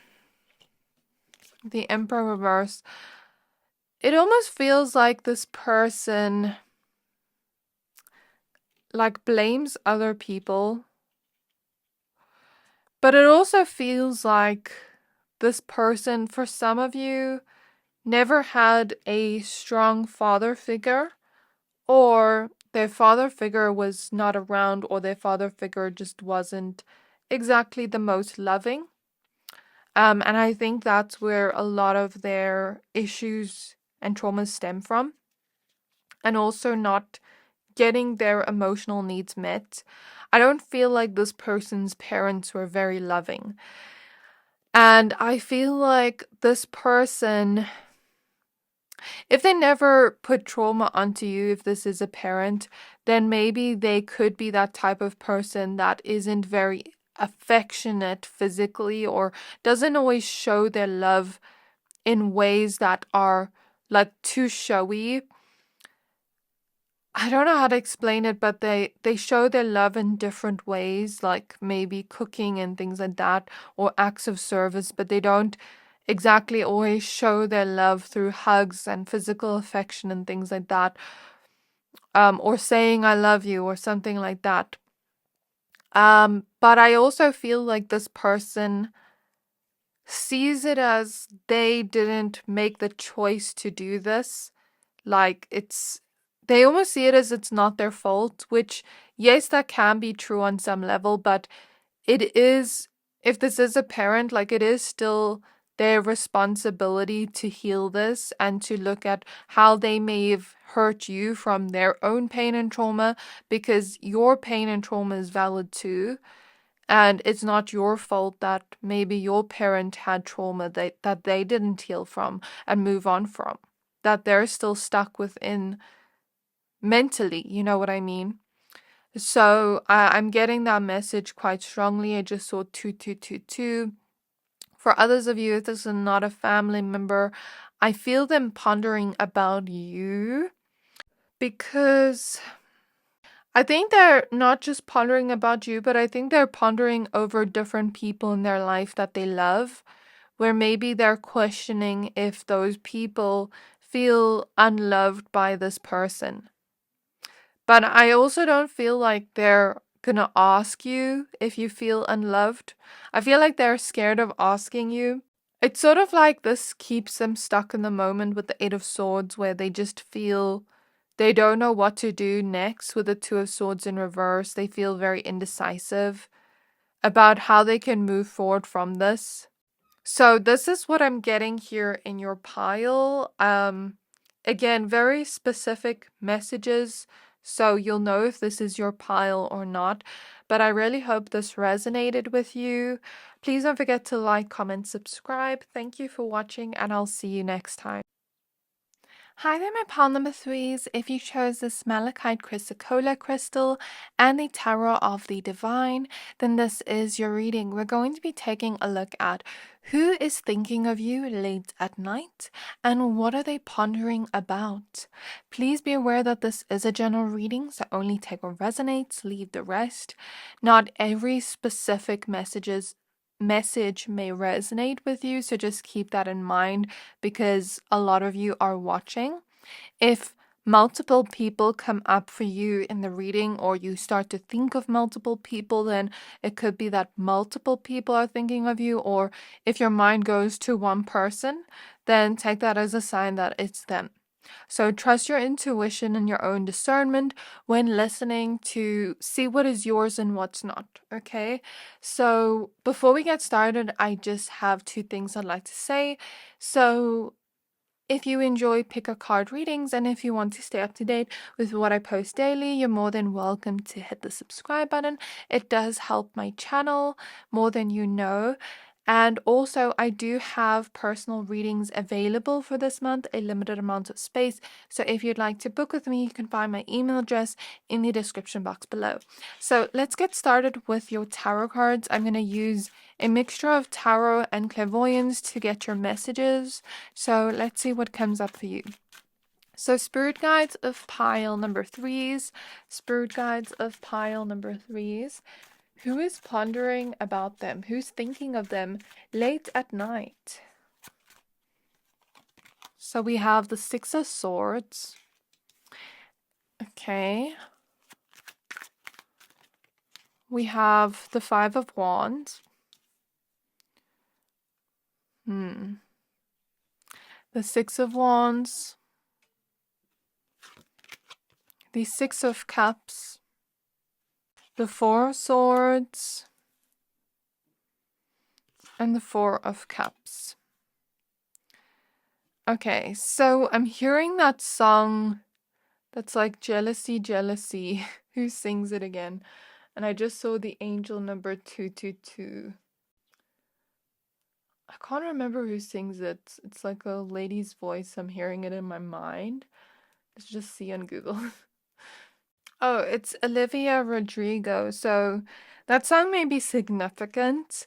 Emperor reverse. It almost feels like this person, like, blames other people. But it also feels like this person, for some of you, never had a strong father figure, or their father figure was not around, or their father figure just wasn't exactly the most loving. And I think that's where a lot of their issues and traumas stem from. And also not getting their emotional needs met. I don't feel like this person's parents were very loving. And I feel like this person, if they never put trauma onto you, if this is a parent, then maybe they could be that type of person that isn't very affectionate physically, or doesn't always show their love in ways that are, like, too showy. I don't know how to explain it, but they show their love in different ways, like maybe cooking and things like that, or acts of service, but they don't exactly always show their love through hugs and physical affection and things like that, or saying I love you or something like that. But I also feel like this person sees it as they didn't make the choice to do this. Like, they almost see it as it's not their fault, which, yes, that can be true on some level, but it is, if this is a parent, like, it is still their responsibility to heal this and to look at how they may have hurt you from their own pain and trauma, because your pain and trauma is valid too. And it's not your fault that maybe your parent had trauma that they didn't heal from and move on from, that they're still stuck within mentally, you know what I mean? So I'm getting that message quite strongly. I just saw 2222. For others of you, if this is not a family member, I feel them pondering about you, because I think they're not just pondering about you, but I think they're pondering over different people in their life that they love, where maybe they're questioning if those people feel unloved by this person. But I also don't feel like they're gonna ask you if you feel unloved. I feel like they're scared of asking you. It's sort of like this keeps them stuck in the moment with the Eight of Swords, where they just feel they don't know what to do next with the Two of Swords in reverse. They feel very indecisive about how they can move forward from this. So this is what I'm getting here in your pile. Again, very specific messages, so you'll know if this is your pile or not. But I really hope this resonated with you. Please don't forget to like, comment, subscribe. Thank you for watching, and I'll see you next time. Hi there, my pile number threes. If you chose this Malachite Chrysocolla crystal and the Tarot of the Divine, then this is your reading. We're going to be taking a look at who is thinking of you late at night and what are they pondering about. Please be aware that this is a general reading, so only take what resonates, leave the rest. Not every specific message may resonate with you, so just keep that in mind, because a lot of you are watching. If multiple people come up for you in the reading, or you start to think of multiple people, then it could be that multiple people are thinking of you. Or if your mind goes to one person, then take that as a sign that it's them. So trust your intuition and your own discernment when listening to see what is yours and what's not, okay? So before we get started, I just have two things I'd like to say. So if you enjoy pick a card readings and if you want to stay up to date with what I post daily, you're more than welcome to hit the subscribe button. It does help my channel more than you know. And also, I do have personal readings available for this month, a limited amount of space. So if you'd like to book with me, you can find my email address in the description box below. So let's get started with your tarot cards. I'm going to use a mixture of tarot and clairvoyance to get your messages. So let's see what comes up for you. So spirit guides of pile number threes. Spirit guides of pile number threes. Who is pondering about them? Who's thinking of them late at night? So we have the Six of Swords. Okay. We have the Five of Wands. The Six of Wands. The Six of Cups. The Four of Swords. And the Four of Cups. Okay, so I'm hearing that song that's like Jealousy, Jealousy. Who sings it again? And I just saw the angel number 222. I can't remember who sings it. It's like a lady's voice. I'm hearing it in my mind. Let's just see on Google. Oh, it's Olivia Rodrigo. So that song may be significant.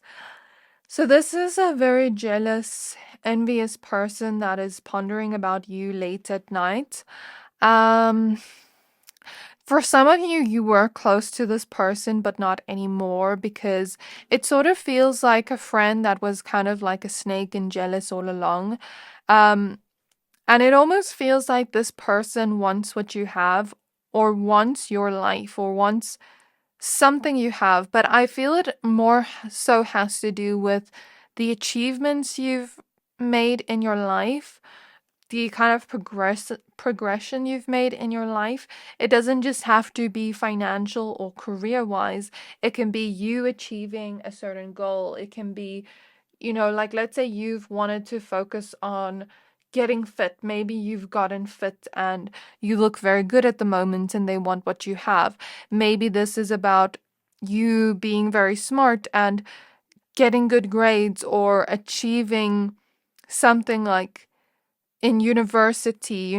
So this is a very jealous, envious person that is pondering about you late at night. For some of you, you were close to this person, but not anymore, because it sort of feels like a friend that was kind of like a snake and jealous all along. And it almost feels like this person wants what you have, or wants your life, or wants something you have. But I feel it more so has to do with the achievements you've made in your life, the kind of progression you've made in your life. It doesn't just have to be financial or career wise. It can be you achieving a certain goal. It can be, like, let's say you've wanted to focus on getting fit. Maybe you've gotten fit and you look very good at the moment and they want what you have. Maybe this is about you being very smart and getting good grades, or achieving something like in university,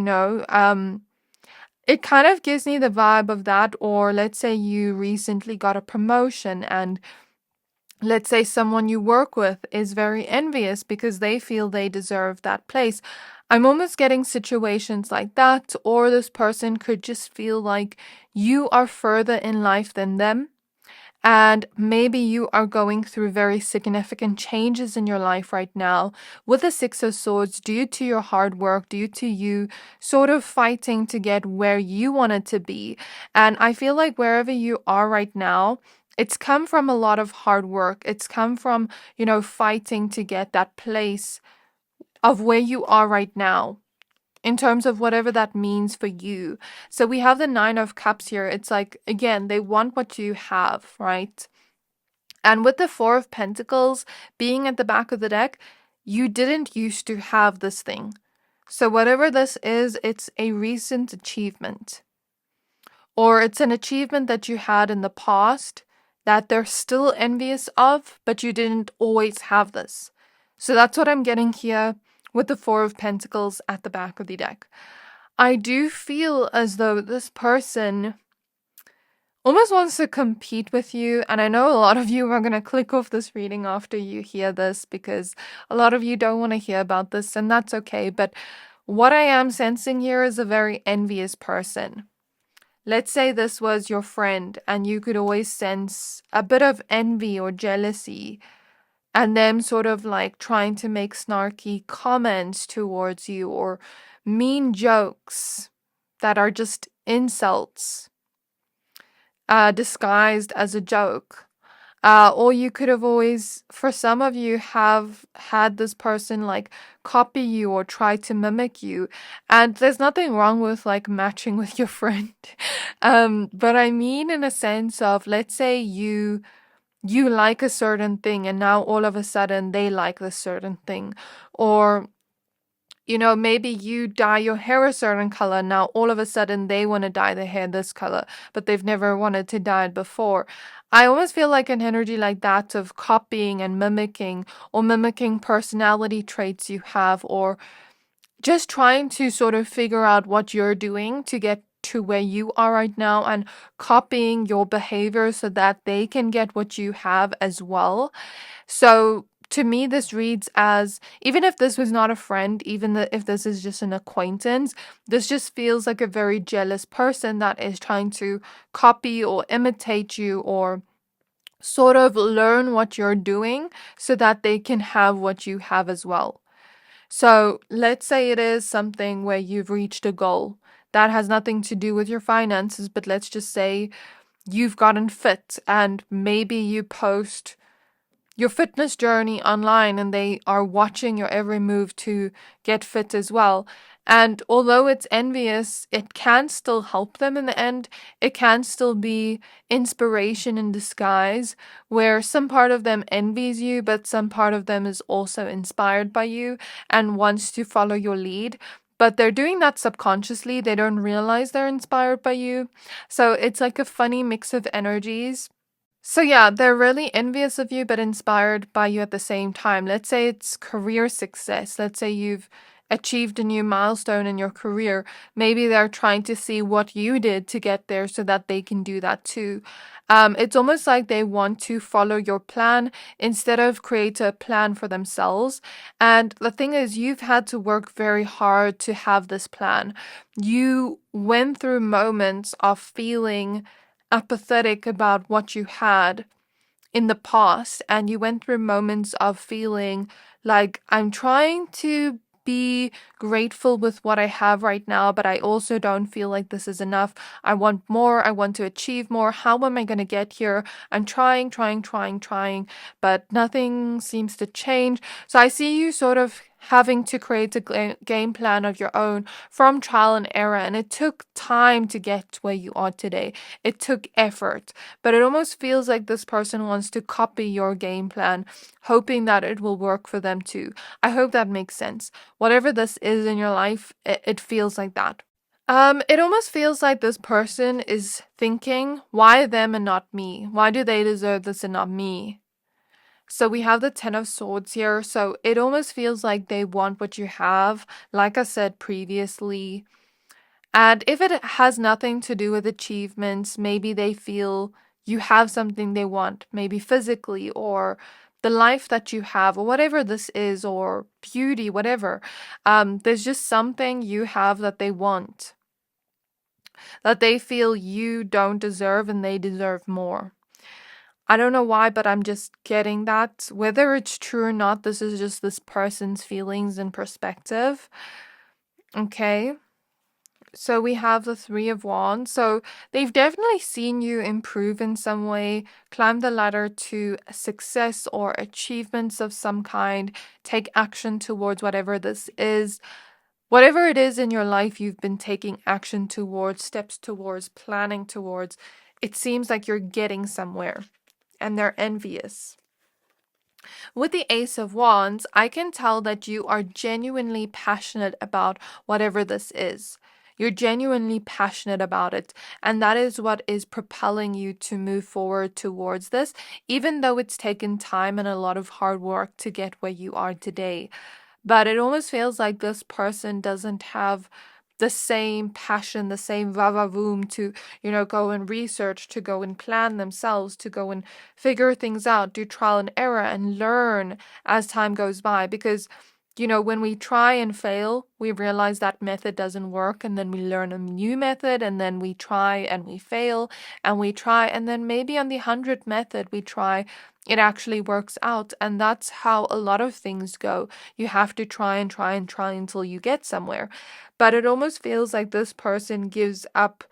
it kind of gives me the vibe of that. Or let's say you recently got a promotion, and let's say someone you work with is very envious because they feel they deserve that place. I'm almost getting situations like that. Or this person could just feel like you are further in life than them. And maybe you are going through very significant changes in your life right now with the Six of Swords due to your hard work, due to you sort of fighting to get where you wanted to be. And I feel like wherever you are right now, it's come from a lot of hard work. It's come from, fighting to get that place of where you are right now, in terms of whatever that means for you. So we have the Nine of Cups here. It's like, again, they want what you have, right? And with the Four of Pentacles being at the back of the deck, you didn't used to have this thing. So whatever this is, it's a recent achievement. Or it's an achievement that you had in the past that they're still envious of, but you didn't always have this. So that's what I'm getting here with the Four of Pentacles at the back of the deck. I do feel as though this person almost wants to compete with you. And I know a lot of you are going to click off this reading after you hear this, because a lot of you don't want to hear about this, and that's okay. But what I am sensing here is a very envious person. Let's say this was your friend, and you could always sense a bit of envy or jealousy, and them sort of like trying to make snarky comments towards you, or mean jokes that are just insults disguised as a joke. Or you could have always, for some of you, have had this person like copy you or try to mimic you. And there's nothing wrong with like matching with your friend. But I mean in a sense of, let's say you like a certain thing, and now all of a sudden they like this certain thing. Or maybe you dye your hair a certain color. Now, all of a sudden, they want to dye their hair this color, but they've never wanted to dye it before. I almost feel like an energy like that of copying and mimicking, or mimicking personality traits you have, or just trying to sort of figure out what you're doing to get to where you are right now, and copying your behavior so that they can get what you have as well. So to me, this reads as, even if this was not a friend, even if this is just an acquaintance, this just feels like a very jealous person that is trying to copy or imitate you, or sort of learn what you're doing so that they can have what you have as well. So let's say it is something where you've reached a goal that has nothing to do with your finances, but let's just say you've gotten fit, and maybe you post your fitness journey online, and they are watching your every move to get fit as well. And although it's envious, it can still help them in the end. It can still be inspiration in disguise, where some part of them envies you, but some part of them is also inspired by you and wants to follow your lead. But they're doing that subconsciously. They don't realize they're inspired by you. So it's like a funny mix of energies. So yeah, they're really envious of you, but inspired by you at the same time. Let's say it's career success. Let's say you've achieved a new milestone in your career. Maybe they're trying to see what you did to get there so that they can do that too. It's almost like they want to follow your plan instead of create a plan for themselves. And the thing is, you've had to work very hard to have this plan. You went through moments of feeling apathetic about what you had in the past, and you went through moments of feeling like, I'm trying to be grateful with what I have right now, but I also don't feel like this is enough. I want more. I want to achieve more. How am I going to get here? I'm trying, but nothing seems to change. So I see you sort of having to create a game plan of your own from trial and error, and it took time to get where you are today. It took effort, but it almost feels like this person wants to copy your game plan, hoping that it will work for them too. I hope that makes sense. Whatever this is in your life, it feels like that. It almost feels like this person is thinking, why them and not me? Why do they deserve this and not me? So we have the Ten of Swords here. So it almost feels like they want what you have. Like I said previously, And if it has nothing to do with achievements, maybe they feel you have something they want, maybe physically, or the life that you have, or whatever this is, or beauty, whatever. There's just something you have that they want, that they feel you don't deserve and they deserve more. I don't know why, but I'm just getting that. Whether it's true or not, this is just this person's feelings and perspective. Okay. So we have the Three of Wands. So they've definitely seen you improve in some way, climb the ladder to success or achievements of some kind, take action towards whatever this is. Whatever it is in your life you've been taking action towards, steps towards, planning towards, it seems like you're getting somewhere and they're envious. With the Ace of Wands, I can tell that you are genuinely passionate about whatever this is. You're genuinely passionate about it, and that is what is propelling you to move forward towards this, even though it's taken time and a lot of hard work to get where you are today. But it almost feels like this person doesn't have the same passion, the same va-va-voom to, go and research, to go and plan themselves, to go and figure things out, do trial and error and learn as time goes by. Because, when we try and fail, we realize that method doesn't work, and then we learn a new method, and then we try and we fail, and we try, and then maybe on the 100th method we try, it actually works out. And that's how a lot of things go. You have to try and try and try until you get somewhere. But it almost feels like this person gives up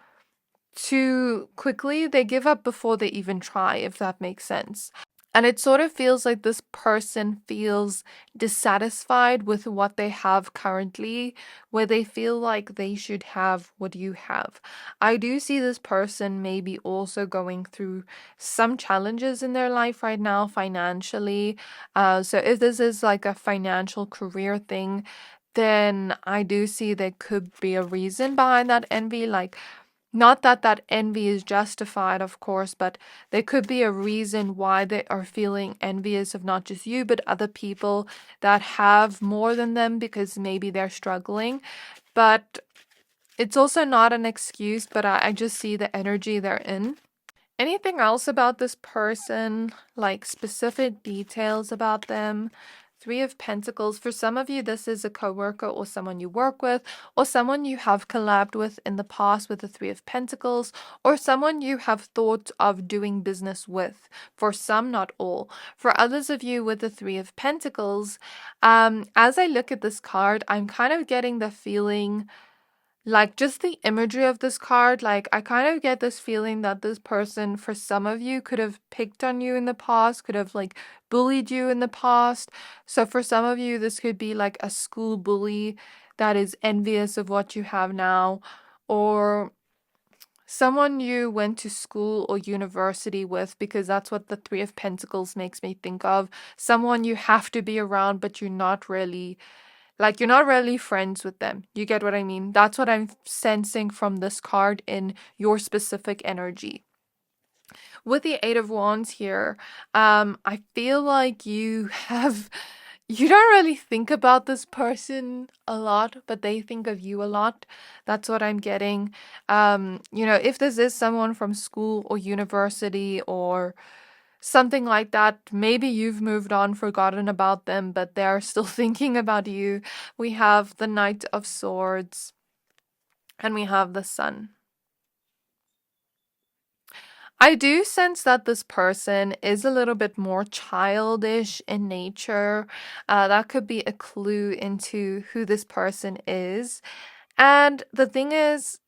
too quickly. They give up before they even try, if that makes sense. And it sort of feels like this person feels dissatisfied with what they have currently, where they feel like they should have what you have. I do see this person maybe also going through some challenges in their life right now financially. So if this is like a financial career thing, then I do see there could be a reason behind that envy. Like, not that that envy is justified, of course, but there could be a reason why they are feeling envious of not just you, but other people that have more than them because maybe they're struggling. But it's also not an excuse, but I just see the energy they're in. Anything else about this person, like specific details about them? Three of Pentacles. For some of you, this is a coworker or someone you work with, or someone you have collabed with in the past with the Three of Pentacles, or someone you have thought of doing business with. For some, not all. For others of you with the Three of Pentacles, as I look at this card, I'm kind of getting the feeling, like, just the imagery of this card, like, I kind of get this feeling that this person, for some of you, could have picked on you in the past, could have, like, bullied you in the past. So for some of you, this could be like a school bully that is envious of what you have now, or someone you went to school or university with, because that's what the Three of Pentacles makes me think of. Someone you have to be around, but you're not really, like, you're not really friends with them. You get what I mean? That's what I'm sensing from this card in your specific energy. With the Eight of Wands here, I feel like you don't really think about this person a lot, but they think of you a lot. That's what I'm getting. If this is someone from school or university or something like that, maybe you've moved on, forgotten about them, but they're still thinking about you. We have the Knight of Swords and we have the Sun. I do sense that this person is a little bit more childish in nature. That could be a clue into who this person is. And the thing is,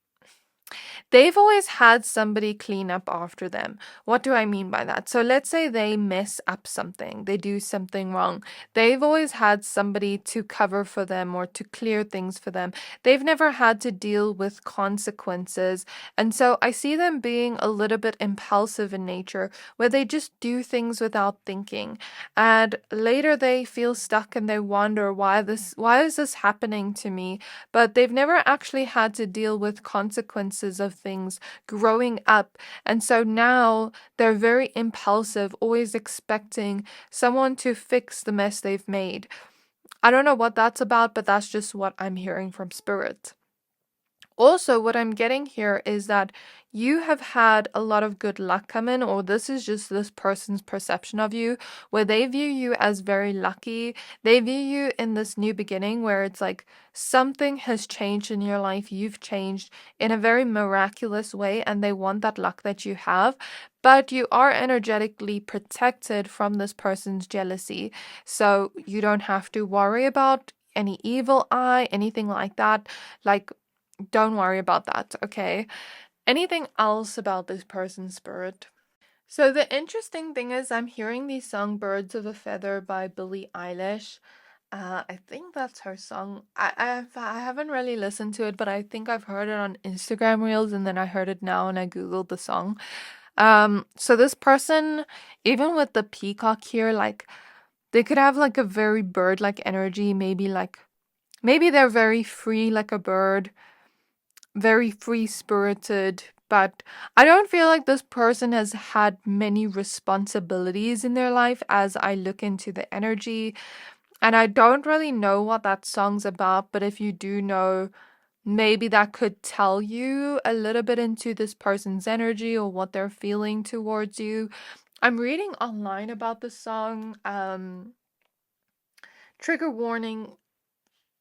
they've always had somebody clean up after them. What do I mean by that? So let's say they mess up something, they do something wrong. They've always had somebody to cover for them or to clear things for them. They've never had to deal with consequences. And so I see them being a little bit impulsive in nature, where they just do things without thinking. And later they feel stuck and they wonder, why is this happening to me? But they've never actually had to deal with consequences of things growing up. And so now they're very impulsive, always expecting someone to fix the mess they've made. I don't know what that's about, but that's just what I'm hearing from Spirit. Also, what I'm getting here is that you have had a lot of good luck come in, or this is just this person's perception of you, where they view you as very lucky. They view you in this new beginning where it's like something has changed in your life. You've changed in a very miraculous way, and they want that luck that you have. But you are energetically protected from this person's jealousy. So you don't have to worry about any evil eye, anything like that. Like, don't worry about that, okay? Anything else about this person's spirit? So the interesting thing is I'm hearing the song Birds of a Feather by Billie Eilish. I think that's her song. I haven't really listened to it, but I think I've heard it on Instagram Reels, and then I heard it now and I Googled the song. So this person, even with the peacock here, like they could have like a very bird-like energy, maybe they're very free like a bird, very free spirited, but I don't feel like this person has had many responsibilities in their life as I look into the energy. And I don't really know what that song's about, but if you do know, maybe that could tell you a little bit into this person's energy or what they're feeling towards you. I'm reading online about the song. Trigger warning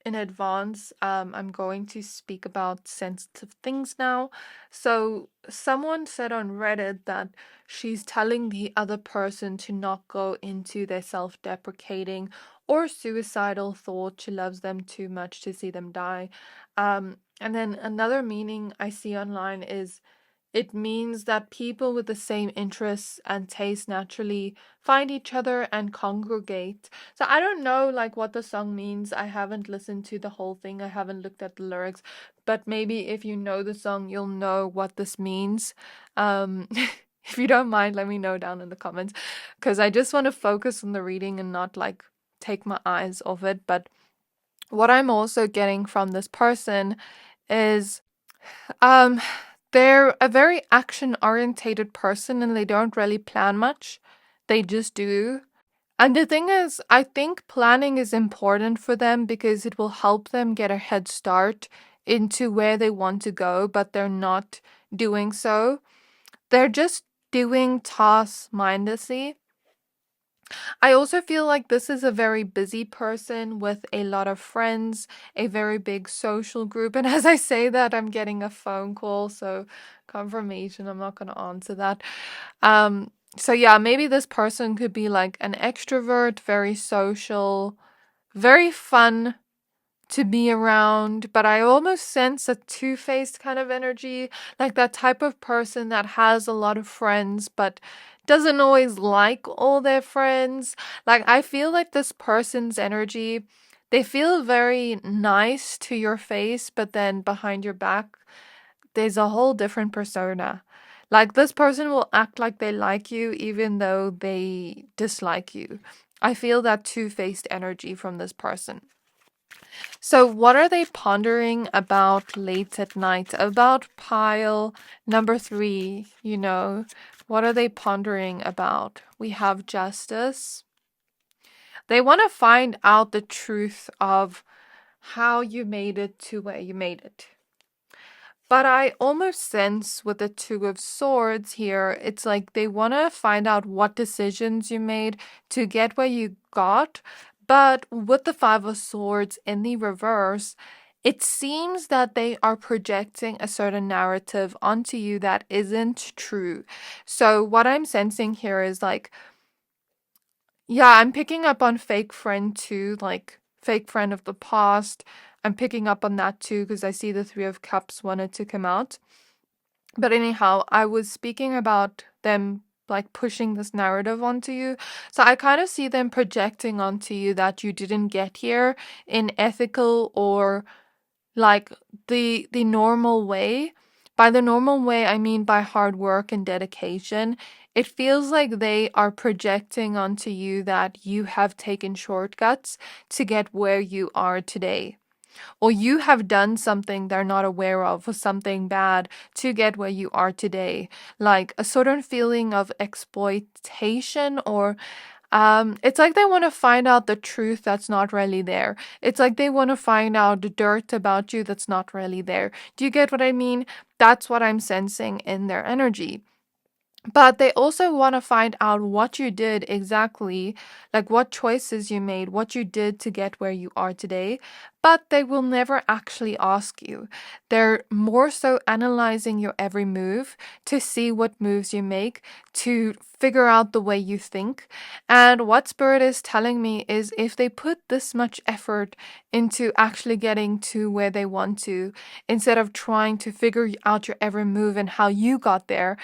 in advance. I'm going to speak about sensitive things now. So someone said on Reddit that she's telling the other person to not go into their self-deprecating or suicidal thought. She loves them too much to see them die. And then another meaning I see online is it means that people with the same interests and tastes naturally find each other and congregate. So I don't know like what the song means. I haven't listened to the whole thing. I haven't looked at the lyrics, but maybe if you know the song, you'll know what this means. If you don't mind, let me know down in the comments, because I just want to focus on the reading and not like take my eyes off it. But what I'm also getting from this person is um they're a very action-orientated person and they don't really plan much. They just do. And the thing is, I think planning is important for them because it will help them get a head start into where they want to go, but they're not doing so. They're just doing tasks mindlessly. I also feel like this is a very busy person with a lot of friends, a very big social group. And as I say that, I'm getting a phone call, so confirmation, I'm not going to answer that. So yeah, maybe this person could be like an extrovert, very social, very fun to be around, but I almost sense a two-faced kind of energy, like that type of person that has a lot of friends but doesn't always like all their friends. Like I feel like this person's energy, they feel very nice to your face, but then behind your back, there's a whole different persona. Like this person will act like they like you even though they dislike you. I feel that two-faced energy from this person. So, what are they pondering about late at night? About pile number 3, what are they pondering about? We have justice. They want to find out the truth of how you made it to where you made it. But I almost sense with the Two of Swords here, it's like they want to find out what decisions you made to get where you got. But with the Five of Swords in the reverse, it seems that they are projecting a certain narrative onto you that isn't true. So what I'm sensing here is like, yeah, I'm picking up on fake friend too, like fake friend of the past. I'm picking up on that too because I see the Three of Cups wanted to come out. But anyhow, I was speaking about them like pushing this narrative onto you. So I kind of see them projecting onto you that you didn't get here in ethical or like the normal way. By the normal way, I mean by hard work and dedication. It feels like they are projecting onto you that you have taken shortcuts to get where you are today. Or you have done something they're not aware of, or something bad to get where you are today. Like a certain feeling of exploitation, or It's like they want to find out the truth that's not really there. It's like they want to find out the dirt about you that's not really there. Do you get what I mean? That's what I'm sensing in their energy. But they also want to find out what you did exactly, like what choices you made, what you did to get where you are today. But they will never actually ask you. They're more so analyzing your every move to see what moves you make, to figure out the way you think. And what Spirit is telling me is if they put this much effort into actually getting to where they want to, instead of trying to figure out your every move and how you got there,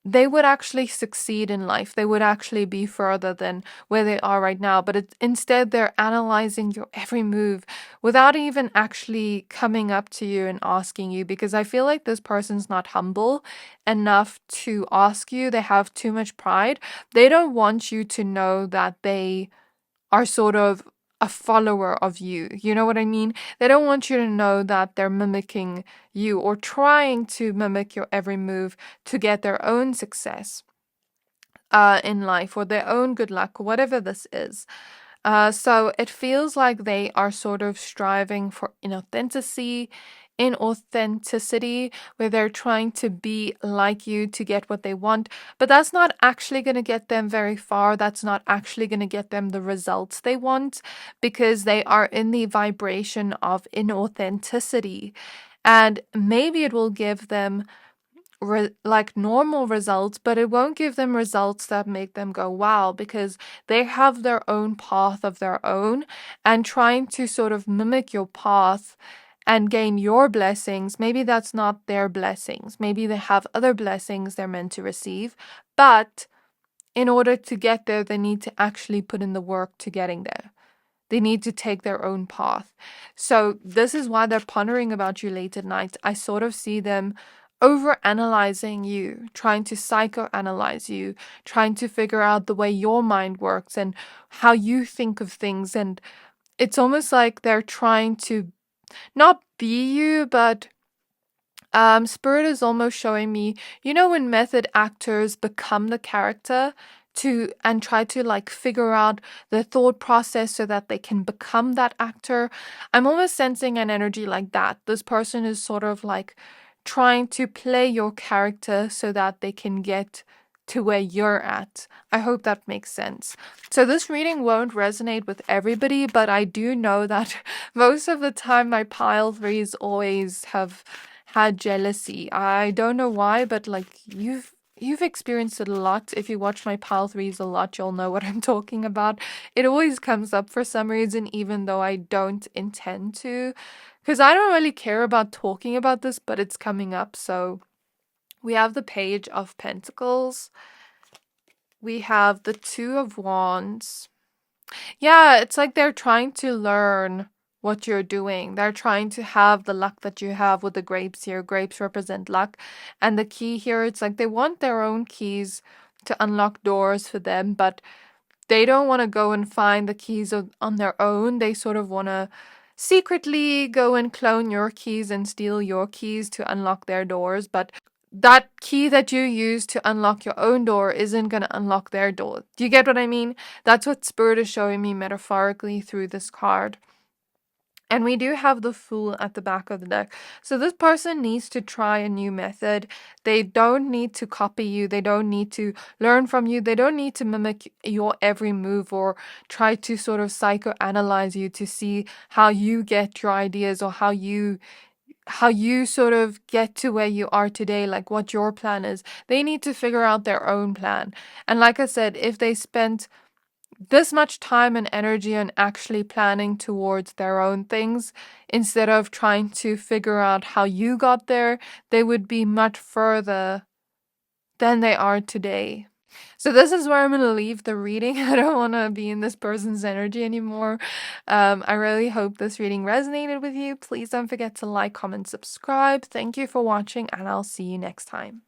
they would actually succeed in life. They would actually be further than where they are right now. But instead, they're analyzing your every move without even actually coming up to you and asking you. Because I feel like this person's not humble enough to ask you. They have too much pride. They don't want you to know that they are sort of a follower of you. You know what I mean? They don't want you to know that they're mimicking you or trying to mimic your every move to get their own success in life or their own good luck or whatever this is. So it feels like they are sort of striving for inauthenticity, where they're trying to be like you to get what they want, but that's not actually going to get them very far. That's not actually going to get them the results they want, because they are in the vibration of inauthenticity. And maybe it will give them like normal results, but it won't give them results that make them go wow, because they have their own path of their own, and trying to sort of mimic your path and gain your blessings, maybe that's not their blessings. Maybe they have other blessings they're meant to receive, but in order to get there, they need to actually put in the work to getting there. They need to take their own path. So this is why they're pondering about you late at night. I sort of see them over analyzing you, trying to psychoanalyze you, trying to figure out the way your mind works and how you think of things. And it's almost like they're trying to not be you, but Spirit is almost showing me, when method actors become the character and try to like figure out the thought process so that they can become that actor. I'm almost sensing an energy like that. This person is sort of like trying to play your character so that they can get to where you're at. I hope that makes sense. So this reading won't resonate with everybody, but I do know that most of the time my pile threes always have had jealousy. I don't know why, but like you've experienced it a lot. If you watch my pile threes a lot, you'll know what I'm talking about. It always comes up for some reason, even though I don't intend to, because I don't really care about talking about this, but it's coming up. So we have the Page of Pentacles. We have the Two of Wands. Yeah, it's like they're trying to learn what you're doing. They're trying to have the luck that you have with the grapes here. Grapes represent luck. And the key here, it's like they want their own keys to unlock doors for them, but they don't want to go and find the keys on their own. They sort of want to secretly go and clone your keys and steal your keys to unlock their doors. But that key that you use to unlock your own door isn't going to unlock their door. Do you get what I mean? That's what Spirit is showing me metaphorically through this card. And we do have the Fool at the back of the deck. So this person needs to try a new method. They don't need to copy you. They don't need to learn from you. They don't need to mimic your every move or try to sort of psychoanalyze you to see how you get your ideas or how you sort of get to where you are today, like what your plan is. They need to figure out their own plan. And like I said, if they spent this much time and energy on actually planning towards their own things instead of trying to figure out how you got there, they would be much further than they are today. So this is where I'm going to leave the reading. I don't want to be in this person's energy anymore. I really hope this reading resonated with you. Please don't forget to like, comment, subscribe. Thank you for watching, and I'll see you next time.